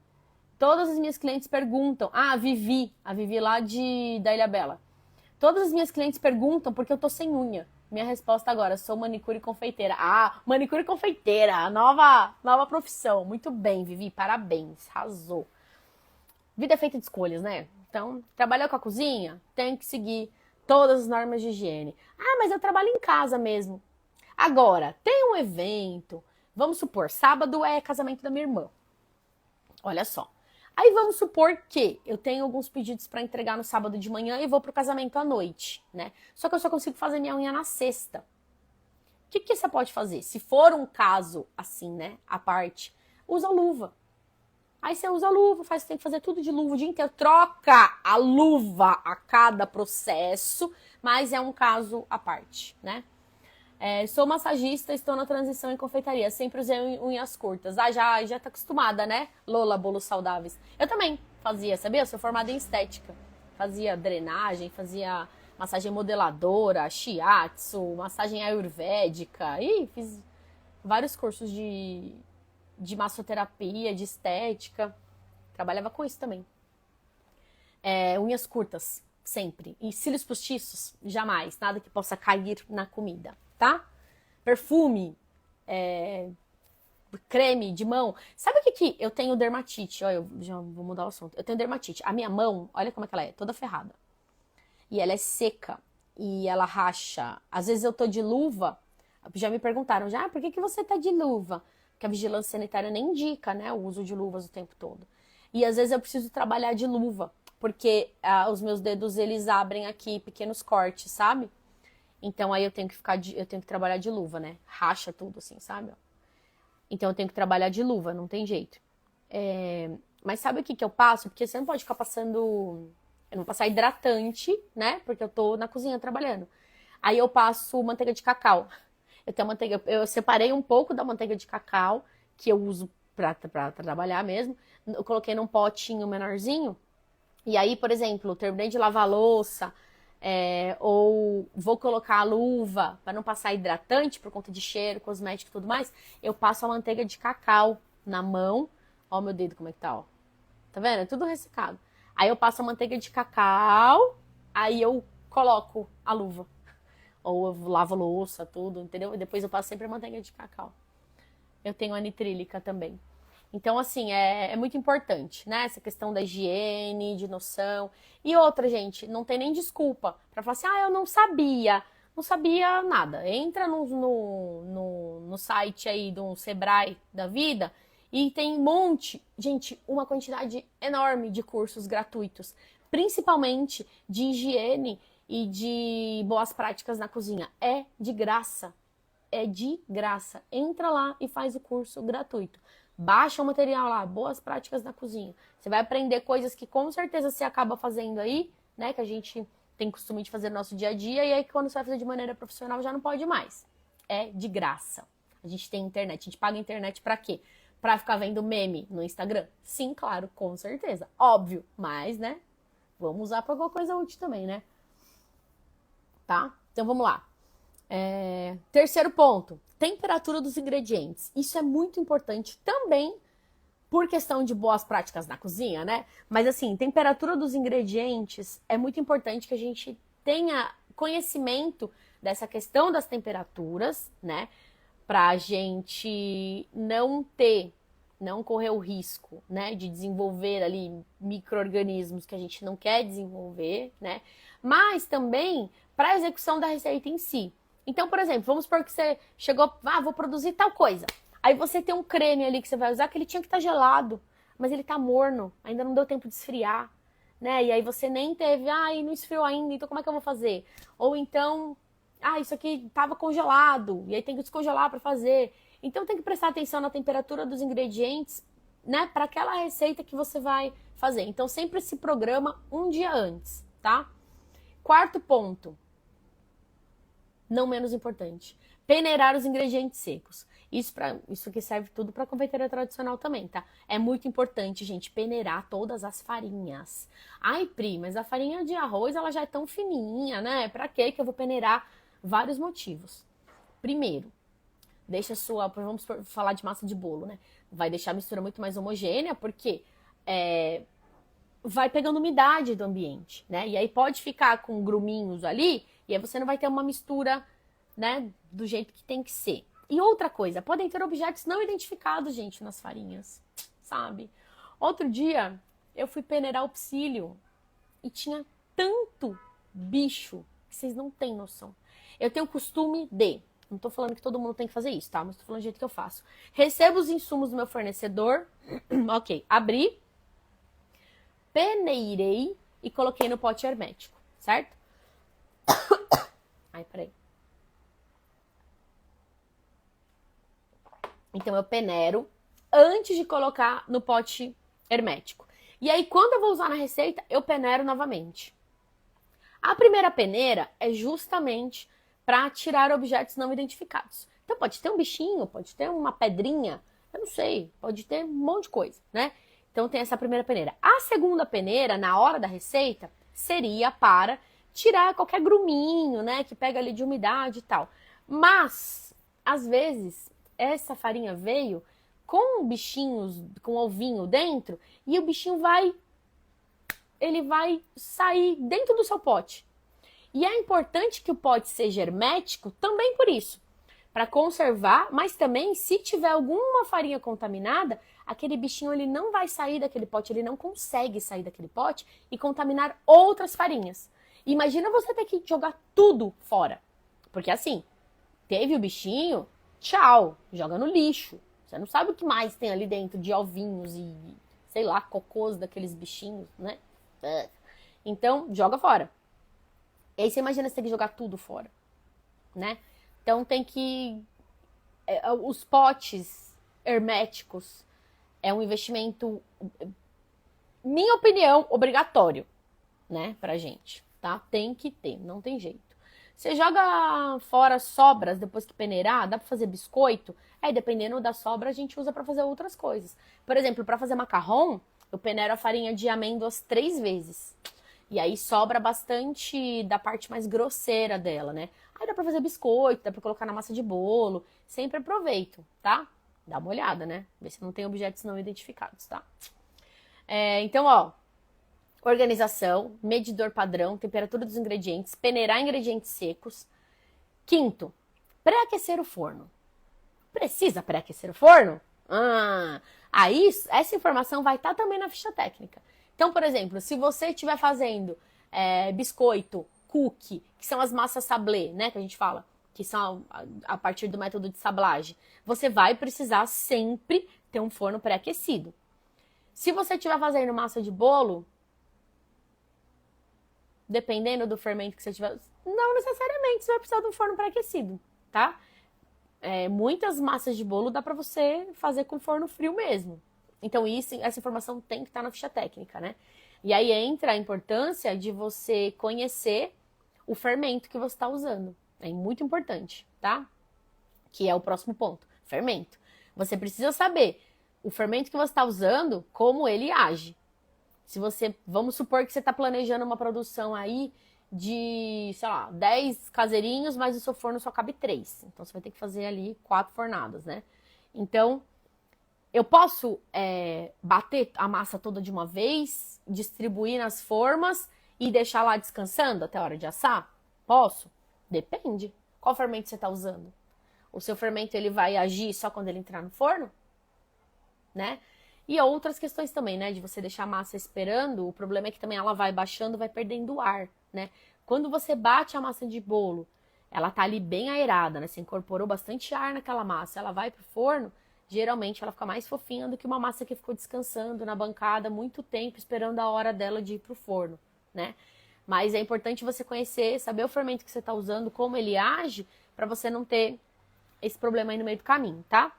Todas as minhas clientes perguntam. Ah, a Vivi lá da Ilhabela. Todas as minhas clientes perguntam porque eu tô sem unha. Minha resposta agora, sou manicure e confeiteira. Ah, manicure e confeiteira, nova profissão. Muito bem, Vivi, parabéns, arrasou. Vida é feita de escolhas, né? Então, trabalhar com a cozinha, tem que seguir todas as normas de higiene. Ah, mas eu trabalho em casa mesmo. Agora, tem um evento, vamos supor, sábado é casamento da minha irmã. Olha só. Aí vamos supor que eu tenho alguns pedidos para entregar no sábado de manhã e vou pro casamento à noite, né? Só que eu só consigo fazer minha unha na sexta. O que você pode fazer? Se for um caso assim, né, à parte, usa luva. Aí você usa a luva, tem que fazer tudo de luva o dia inteiro. Troca a luva a cada processo, mas é um caso à parte, né? Sou massagista, estou na transição em confeitaria. Sempre usei unhas curtas. Ah, já tá acostumada, né? Lola, bolos saudáveis. Eu também fazia, sabia? Eu sou formada em estética. Fazia drenagem, fazia massagem modeladora, shiatsu, massagem ayurvédica. E fiz vários cursos de massoterapia, de estética. Trabalhava com isso também. Unhas curtas, sempre. E cílios postiços, jamais. Nada que possa cair na comida, tá? Perfume, creme de mão. Sabe o que eu tenho dermatite? Olha, eu já vou mudar o assunto. Eu tenho dermatite. A minha mão, olha como é que ela é, toda ferrada. E ela é seca. E ela racha. Às vezes eu tô de luva. Já me perguntaram, por que você tá de luva? Porque a vigilância sanitária nem indica, né, o uso de luvas o tempo todo. E às vezes eu preciso trabalhar de luva, porque os meus dedos, eles abrem aqui pequenos cortes, sabe? Então aí eu tenho que trabalhar de luva, né? Racha tudo assim, sabe? Então eu tenho que trabalhar de luva, não tem jeito. Mas sabe o que eu passo? Porque você não pode ficar passando... Eu não vou passar hidratante, né? Porque eu tô na cozinha trabalhando. Aí eu passo manteiga de cacau. Eu separei um pouco da manteiga de cacau, que eu uso pra trabalhar mesmo. Eu coloquei num potinho menorzinho. E aí, por exemplo, terminei de lavar a louça, ou vou colocar a luva para não passar hidratante por conta de cheiro, cosmético e tudo mais, eu passo a manteiga de cacau na mão. Ó, meu dedo como é que tá, ó. Tá vendo? É tudo ressecado. Aí eu passo a manteiga de cacau, aí eu coloco a luva. Ou eu lavo a louça, tudo, entendeu? E depois eu passo sempre a manteiga de cacau. Eu tenho a nitrílica também. Então, assim, é muito importante, né? Essa questão da higiene, de noção. E outra, gente, não tem nem desculpa pra falar assim, eu não sabia. Não sabia nada. Entra no site aí do Sebrae da vida e tem um monte, gente, uma quantidade enorme de cursos gratuitos. Principalmente de higiene e de boas práticas na cozinha. É de graça. É de graça. Entra lá e faz o curso gratuito. Baixa o material lá, boas práticas na cozinha. Você vai aprender coisas que com certeza você acaba fazendo aí, né? Que a gente tem costume de fazer no nosso dia a dia. E aí quando você vai fazer de maneira profissional já não pode mais. É de graça. A gente tem internet. A gente paga a internet pra quê? Pra ficar vendo meme no Instagram? Sim, claro, com certeza. Óbvio. Mas, né? Vamos usar pra alguma coisa útil também, né? Tá? Então vamos lá. Terceiro ponto, temperatura dos ingredientes. Isso é muito importante também por questão de boas práticas na cozinha, né? Mas assim, temperatura dos ingredientes é muito importante que a gente tenha conhecimento dessa questão das temperaturas, né? Pra gente não correr o risco, né? De desenvolver ali micro-organismos que a gente não quer desenvolver, né? Mas também para a execução da receita em si. Então, por exemplo, vamos supor que você chegou, vou produzir tal coisa. Aí você tem um creme ali que você vai usar que ele tinha que estar gelado, mas ele tá morno, ainda não deu tempo de esfriar, né? E aí você nem teve, não esfriou ainda, então como é que eu vou fazer? Ou então, isso aqui tava congelado, e aí tem que descongelar para fazer. Então tem que prestar atenção na temperatura dos ingredientes, né? Para aquela receita que você vai fazer. Então sempre se programa um dia antes, tá? Quarto ponto. Não menos importante, peneirar os ingredientes secos. Isso aqui serve tudo para confeitaria tradicional também, tá? É muito importante, gente, peneirar todas as farinhas. Ai, Pri, mas a farinha de arroz, ela já é tão fininha, né? Pra que eu vou peneirar? Vários motivos. Primeiro, vamos falar de massa de bolo, né? Vai deixar a mistura muito mais homogênea, porque vai pegando umidade do ambiente, né? E aí pode ficar com gruminhos ali, e aí você não vai ter uma mistura, né, do jeito que tem que ser. E outra coisa, podem ter objetos não identificados, gente, nas farinhas, sabe? Outro dia, eu fui peneirar o psyllium e tinha tanto bicho que vocês não têm noção. Eu tenho o costume de, não tô falando que todo mundo tem que fazer isso, tá? Mas tô falando do jeito que eu faço. Recebo os insumos do meu fornecedor, ok, abri, peneirei e coloquei no pote hermético, certo? Ai, peraí. Então eu peneiro antes de colocar no pote hermético. E aí, quando eu vou usar na receita, eu peneiro novamente. A primeira peneira é justamente para tirar objetos não identificados. Então pode ter um bichinho, pode ter uma pedrinha, eu não sei, pode ter um monte de coisa, né? Então tem essa primeira peneira. A segunda peneira, na hora da receita, seria para tirar qualquer gruminho, né, que pega ali de umidade e tal. Mas, às vezes, essa farinha veio com bichinhos, com ovinho dentro, e o bichinho ele vai sair dentro do seu pote. E é importante que o pote seja hermético também por isso, para conservar, mas também se tiver alguma farinha contaminada, aquele bichinho ele não vai sair daquele pote, ele não consegue sair daquele pote e contaminar outras farinhas. Imagina você ter que jogar tudo fora, porque assim, teve o bichinho, tchau, joga no lixo. Você não sabe o que mais tem ali dentro de ovinhos e, sei lá, cocôs daqueles bichinhos, né? Então, joga fora. E aí você imagina você ter que jogar tudo fora, né? Então tem que... Os potes herméticos é um investimento, minha opinião, obrigatório, né? Pra gente, tá? Tem que ter, não tem jeito. Você joga fora sobras depois que peneirar, dá pra fazer biscoito? Dependendo da sobra, a gente usa pra fazer outras coisas. Por exemplo, pra fazer macarrão, eu peneiro a farinha de amêndoas 3 vezes. E aí sobra bastante da parte mais grosseira dela, né? Aí dá pra fazer biscoito, dá pra colocar na massa de bolo. Sempre aproveito, tá? Dá uma olhada, né? Vê se não tem objetos não identificados, tá? Então, ó, organização, medidor padrão, temperatura dos ingredientes, peneirar ingredientes secos. Quinto, pré-aquecer o forno. Precisa pré-aquecer o forno? Aí essa informação vai estar também na ficha técnica. Então, por exemplo, se você estiver fazendo biscoito, cookie, que são as massas sablé, né, que a gente fala, que são a partir do método de sablagem, você vai precisar sempre ter um forno pré-aquecido. Se você estiver fazendo massa de bolo, dependendo do fermento que você tiver, não necessariamente você vai precisar de um forno pré-aquecido, tá? Muitas massas de bolo dá pra você fazer com forno frio mesmo. Então essa informação tem que estar na ficha técnica, né? E aí entra a importância de você conhecer o fermento que você está usando. É muito importante, tá? Que é o próximo ponto, fermento. Você precisa saber o fermento que você está usando, como ele age. Vamos supor que você está planejando uma produção aí de, sei lá, 10 caseirinhos, mas o seu forno só cabe 3. Então você vai ter que fazer ali 4 fornadas, né? Então, eu posso bater a massa toda de uma vez, distribuir nas formas e deixar lá descansando até a hora de assar? Posso? Depende. Qual fermento você está usando? O seu fermento ele vai agir só quando ele entrar no forno? Né? E outras questões também, né? De você deixar a massa esperando, o problema é que também ela vai baixando, vai perdendo ar, né? Quando você bate a massa de bolo, ela tá ali bem aerada, né? Você incorporou bastante ar naquela massa, ela vai pro forno, geralmente ela fica mais fofinha do que uma massa que ficou descansando na bancada muito tempo, esperando a hora dela de ir pro forno, né? Mas é importante você conhecer, saber o fermento que você tá usando, como ele age, para você não ter esse problema aí no meio do caminho, tá?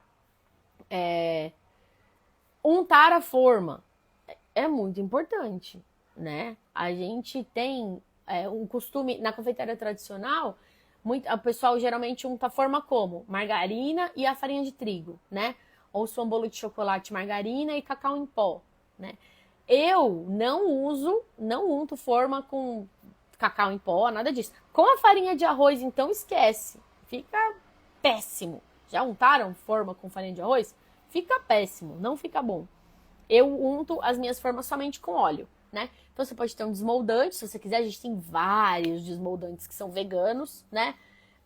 Untar a forma é muito importante, né? A gente tem um costume, na confeitaria tradicional, o pessoal geralmente unta a forma como? Margarina e a farinha de trigo, né? Ou se for um bolo de chocolate, margarina e cacau em pó, né? Eu não unto forma com cacau em pó, nada disso. Com a farinha de arroz, então, esquece. Fica péssimo. Já untaram forma com farinha de arroz? Fica péssimo, não fica bom. eu unto as minhas formas somente com óleo, né? Então você pode ter um desmoldante, se você quiser, a gente tem vários desmoldantes que são veganos, né?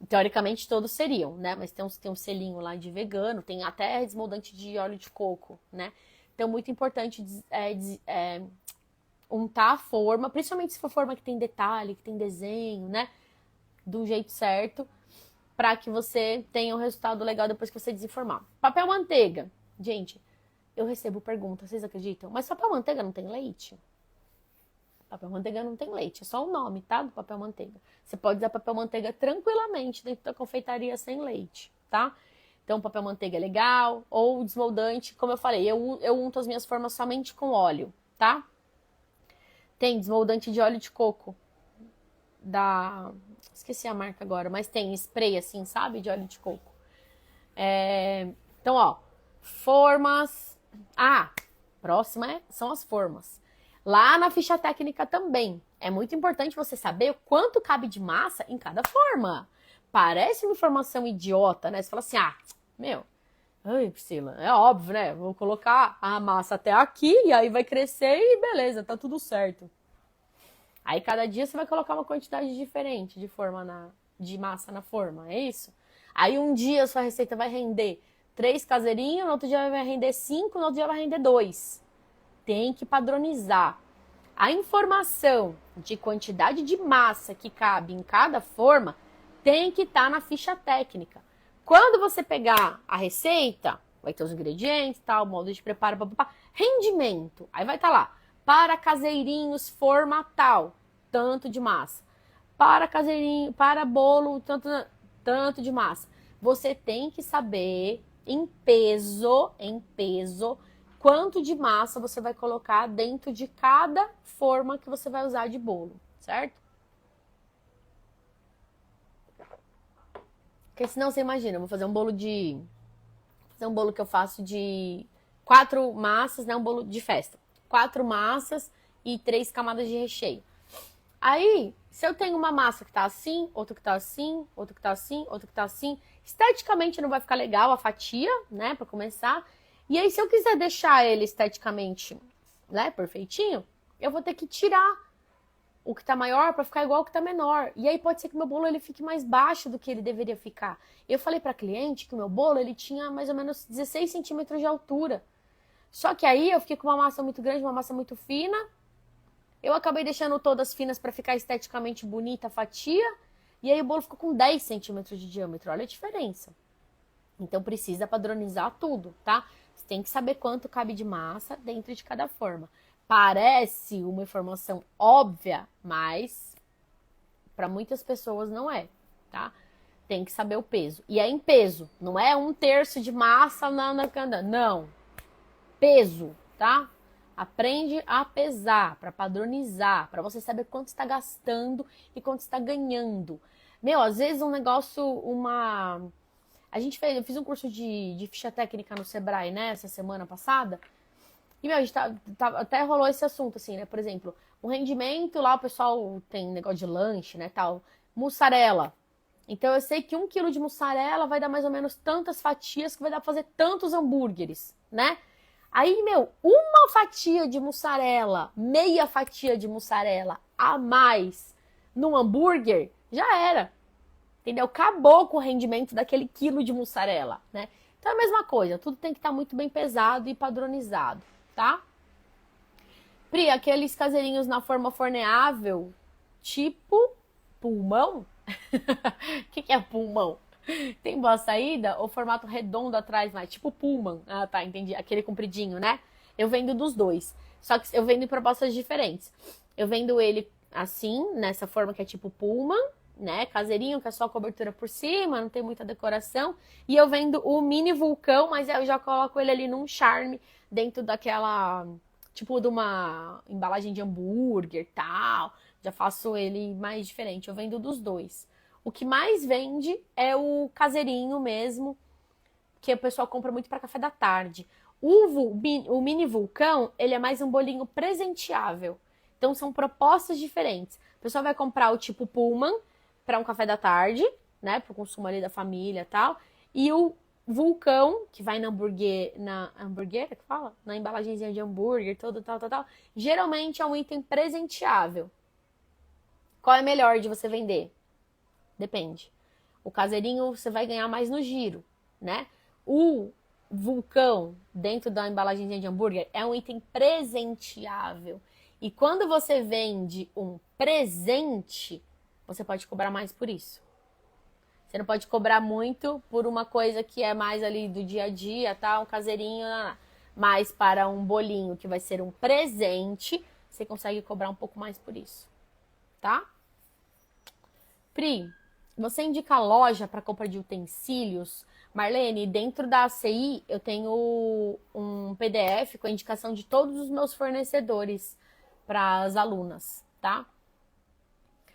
Teoricamente todos seriam, né? Mas tem um selinho lá de vegano, tem até desmoldante de óleo de coco, né? Então, muito importante untar a forma, principalmente se for forma que tem detalhe, que tem desenho, né? Do jeito certo, para que você tenha um resultado legal depois que você desenformar. Papel manteiga. Gente, eu recebo perguntas, vocês acreditam? Mas papel manteiga não tem leite? Papel manteiga não tem leite, é só o nome, tá? Do papel manteiga. Você pode usar papel manteiga tranquilamente dentro da confeitaria sem leite, tá? Então, papel manteiga é legal, ou desmoldante, como eu falei, eu unto as minhas formas somente com óleo, tá? Tem desmoldante de óleo de coco, esqueci a marca agora, mas tem spray assim, sabe? De óleo de coco. Então, ó, formas... próxima são as formas. Lá na ficha técnica também, é muito importante você saber o quanto cabe de massa em cada forma. Parece uma informação idiota, né? Você fala assim, ai, Priscila, é óbvio, né? Vou colocar a massa até aqui e aí vai crescer e beleza, tá tudo certo. Aí cada dia você vai colocar uma quantidade diferente de massa na forma, é isso? Aí um dia a sua receita vai render 3 caseirinhos, no outro dia vai render 5, no outro dia vai render 2. Tem que padronizar. A informação de quantidade de massa que cabe em cada forma tem que estar na ficha técnica. Quando você pegar a receita, vai ter os ingredientes, tal, modo de preparo, rendimento. Aí vai estar lá, para caseirinhos, forma tal, tanto de massa. Para caseirinho, para bolo, tanto de massa. Você tem que saber em peso, quanto de massa você vai colocar dentro de cada forma que você vai usar de bolo, certo? Porque senão você imagina, eu vou fazer um bolo que eu faço de 4 massas, né? Um bolo de festa. 4 massas e 3 camadas de recheio. Aí, se eu tenho uma massa que tá assim, outra que tá assim, outra que tá assim, outra que tá assim, esteticamente não vai ficar legal a fatia, né? Pra começar. E aí, se eu quiser deixar ele esteticamente, né, perfeitinho, eu vou ter que tirar o que tá maior para ficar igual ao que tá menor. E aí pode ser que meu bolo ele fique mais baixo do que ele deveria ficar. Eu falei para cliente que o meu bolo ele tinha mais ou menos 16 centímetros de altura. Só que aí eu fiquei com uma massa muito grande, uma massa muito fina. Eu acabei deixando todas finas para ficar esteticamente bonita a fatia. E aí o bolo ficou com 10 centímetros de diâmetro. Olha a diferença. Então precisa padronizar tudo, tá? Você tem que saber quanto cabe de massa dentro de cada forma. Parece uma informação óbvia, mas para muitas pessoas não é, tá? Tem que saber o peso. E é em peso, não é 1/3 de massa na canda. Não. Peso, tá? Aprende a pesar, para padronizar, para você saber quanto está gastando e quanto está ganhando. Às vezes um negócio, eu fiz um curso de ficha técnica no Sebrae, né, essa semana passada. E, a gente até rolou esse assunto, assim, né? Por exemplo, o rendimento lá, o pessoal tem negócio de lanche, né, tal. Mussarela. Então, eu sei que 1 quilo de mussarela vai dar mais ou menos tantas fatias que vai dar pra fazer tantos hambúrgueres, né? Aí, uma fatia de mussarela, meia fatia de mussarela a mais num hambúrguer, já era. Entendeu? Acabou com o rendimento daquele quilo de mussarela, né? Então, é a mesma coisa. Tudo tem que estar muito bem pesado e padronizado. Tá? Pri, aqueles caseirinhos na forma forneável, tipo pulmão? O que é pulmão? Tem boa saída ou formato redondo atrás, mais tipo Pullman? Ah, tá, entendi. Aquele compridinho, né? Eu vendo dos dois. Só que eu vendo em propostas diferentes. Eu vendo ele assim, nessa forma que é tipo Pullman, né? Caseirinho, que é só cobertura por cima, não tem muita decoração. E eu vendo o mini vulcão, mas eu já coloco ele ali num charme dentro daquela, tipo, de uma embalagem de hambúrguer e tal. Já faço ele mais diferente. Eu vendo dos dois. O que mais vende é o caseirinho mesmo, que o pessoal compra muito para café da tarde. O mini vulcão, ele é mais um bolinho presenteável. Então, são propostas diferentes. O pessoal vai comprar o tipo Pullman para um café da tarde, né? Para o consumo ali da família e tal. E o Vulcão, que vai na hamburguera, que fala? Na embalagenzinha de hambúrguer, todo tal. Geralmente é um item presenteável. Qual é melhor de você vender? Depende. O caseirinho você vai ganhar mais no giro, né? O vulcão dentro da embalagenzinha de hambúrguer é um item presenteável. E quando você vende um presente, você pode cobrar mais por isso. Você não pode cobrar muito por uma coisa que é mais ali do dia a dia, tá? Um caseirinho, mas para um bolinho que vai ser um presente, você consegue cobrar um pouco mais por isso, tá? Pri, você indica loja para compra de utensílios? Marlene, dentro da ACI eu tenho um PDF com a indicação de todos os meus fornecedores para as alunas, tá?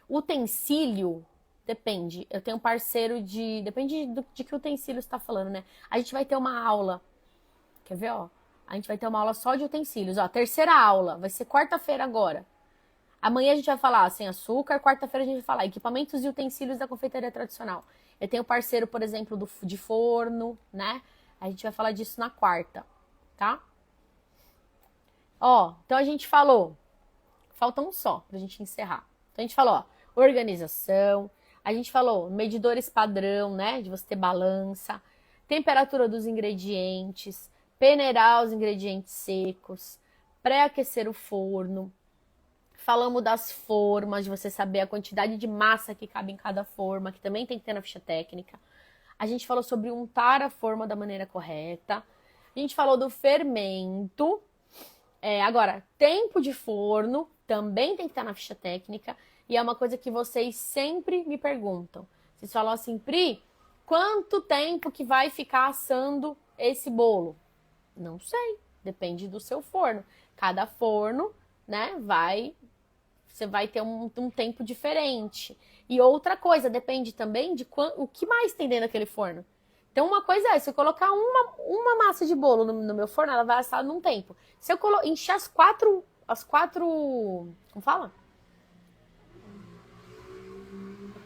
Utensílio, depende. Eu tenho um parceiro de... Depende de que utensílio você está falando, né? A gente vai ter uma aula. Quer ver, ó? A gente vai ter uma aula só de utensílios. Ó, terceira aula. Vai ser quarta-feira agora. Amanhã a gente vai falar sem açúcar. Quarta-feira a gente vai falar equipamentos e utensílios da confeitaria tradicional. Eu tenho parceiro, por exemplo, de forno, né? A gente vai falar disso na quarta, tá? Ó, então a gente falou. Falta um só pra gente encerrar. Então a gente falou, ó, organização. A gente falou medidores padrão, né? De você ter balança. Temperatura dos ingredientes. Peneirar os ingredientes secos. Pré-aquecer o forno. Falamos das formas, de você saber a quantidade de massa que cabe em cada forma, que também tem que ter na ficha técnica. A gente falou sobre untar a forma da maneira correta. A gente falou do fermento. Agora, tempo de forno também tem que estar na ficha técnica. E é uma coisa que vocês sempre me perguntam. Vocês falam assim, Pri, quanto tempo que vai ficar assando esse bolo? Não sei, depende do seu forno. Cada forno, né, você vai ter um tempo diferente. E outra coisa, depende também de o que mais tem dentro daquele forno. Então, uma coisa é, se eu colocar uma massa de bolo no meu forno, ela vai assar num tempo. Se eu encher as quatro, como fala?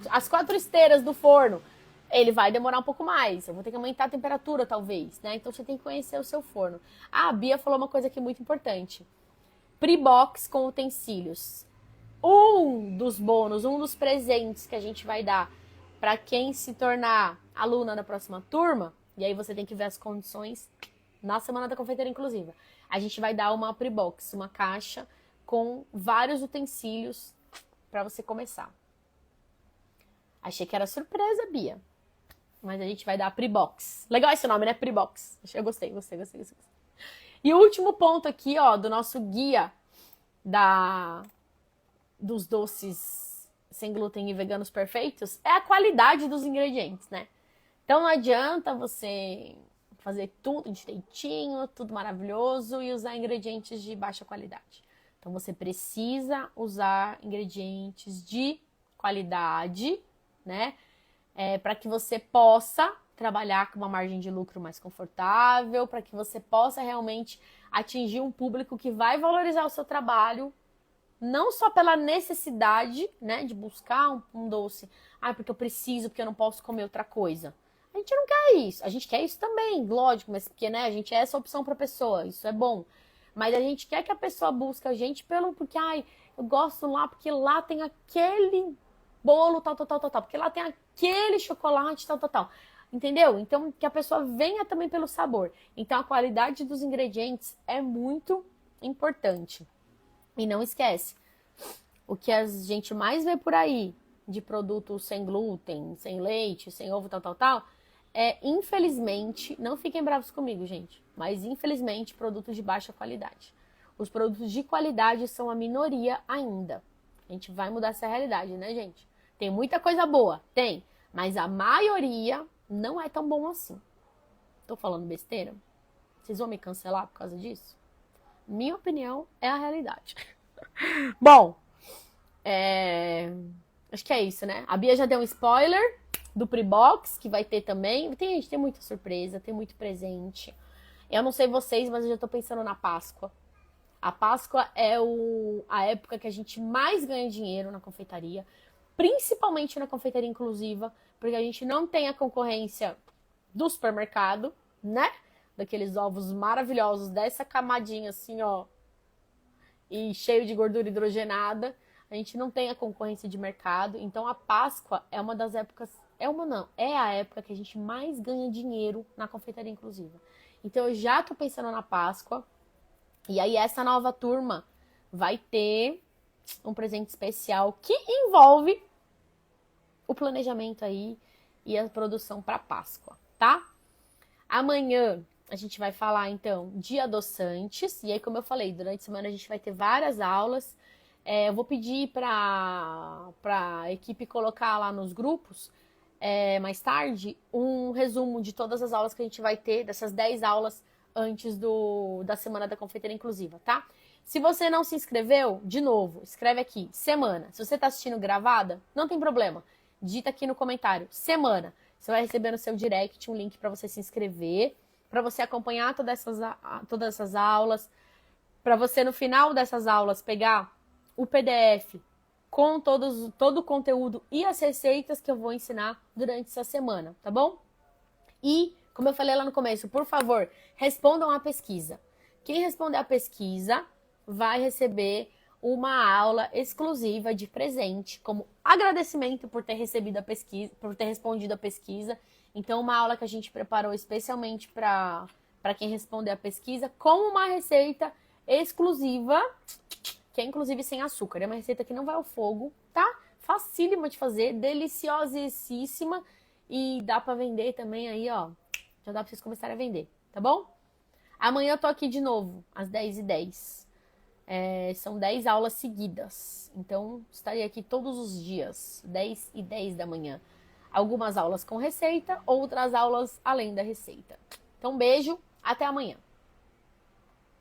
As 4 esteiras do forno, ele vai demorar um pouco mais. Eu vou ter que aumentar a temperatura, talvez, né? Então, você tem que conhecer o seu forno. A Bia falou uma coisa aqui muito importante. Pre-box com utensílios. Um dos bônus, um dos presentes que a gente vai dar para quem se tornar aluna da próxima turma, e aí você tem que ver as condições na Semana da Confeitaria Inclusiva. A gente vai dar uma pre-box, uma caixa com vários utensílios para você começar. Achei que era surpresa, Bia. Mas a gente vai dar a pre-box. Legal esse nome, né? Pre-box. Eu gostei. E o último ponto aqui, ó, do nosso guia dos doces sem glúten e veganos perfeitos é a qualidade dos ingredientes, né? Então não adianta você fazer tudo direitinho, tudo maravilhoso e usar ingredientes de baixa qualidade. Então você precisa usar ingredientes de qualidade, né? Para que você possa trabalhar com uma margem de lucro mais confortável, para que você possa realmente atingir um público que vai valorizar o seu trabalho, não só pela necessidade, né, de buscar um doce, porque eu preciso, porque eu não posso comer outra coisa. A gente não quer isso. A gente quer isso também, lógico, mas porque, né, a gente é essa opção para a pessoa, isso é bom. Mas a gente quer que a pessoa busque a gente porque, eu gosto lá, porque lá tem aquele bolo, tal, porque lá tem aquele chocolate, tal. Entendeu? Então, que a pessoa venha também pelo sabor. Então, a qualidade dos ingredientes é muito importante. E não esquece, o que a gente mais vê por aí de produtos sem glúten, sem leite, sem ovo, tal, infelizmente, não fiquem bravos comigo, gente, mas infelizmente, produtos de baixa qualidade. Os produtos de qualidade são a minoria ainda. A gente vai mudar essa realidade, né, gente? Tem muita coisa boa, tem, mas a maioria não é tão bom assim. Tô falando besteira? Vocês vão me cancelar por causa disso? Minha opinião é a realidade. Bom, acho que é isso, né? A Bia já deu um spoiler do pre-box, que vai ter também. Tem muita surpresa, tem muito presente. Eu não sei vocês, mas eu já tô pensando na Páscoa. A Páscoa é a época que a gente mais ganha dinheiro na confeitaria, principalmente na confeitaria inclusiva, porque a gente não tem a concorrência do supermercado, né? Daqueles ovos maravilhosos, dessa camadinha assim, ó, e cheio de gordura hidrogenada. A gente não tem a concorrência de mercado, então a Páscoa é uma das épocas, é a época que a gente mais ganha dinheiro na confeitaria inclusiva. Então eu já tô pensando na Páscoa, e aí essa nova turma vai ter um presente especial que envolve o planejamento aí e a produção para Páscoa, tá? Amanhã a gente vai falar, então, de adoçantes. E aí, como eu falei, durante a semana a gente vai ter várias aulas. Eu vou pedir para a equipe colocar lá nos grupos, mais tarde, um resumo de todas as aulas que a gente vai ter, dessas 10 aulas antes da Semana da Confeiteira Inclusiva, tá? Se você não se inscreveu, de novo, escreve aqui, semana. Se você está assistindo gravada, não tem problema. Digita aqui no comentário, semana. Você vai receber no seu direct um link para você se inscrever, para você acompanhar todas essas aulas, para você no final dessas aulas pegar o PDF com todo o conteúdo e as receitas que eu vou ensinar durante essa semana, tá bom? E, como eu falei lá no começo, por favor, respondam a pesquisa. Quem responder a pesquisa vai receber uma aula exclusiva de presente, como agradecimento por ter recebido a pesquisa, por ter respondido a pesquisa. Então, uma aula que a gente preparou especialmente para quem responder a pesquisa, com uma receita exclusiva, que é inclusive sem açúcar. É uma receita que não vai ao fogo, tá? Facílima de fazer, deliciosíssima, e dá para vender também aí, ó. Já dá para vocês começarem a vender, tá bom? Amanhã eu tô aqui de novo, às 10h10. São 10 aulas seguidas. Então, estarei aqui todos os dias, 10h10 da manhã. Algumas aulas com receita, outras aulas além da receita. Então, beijo, até amanhã.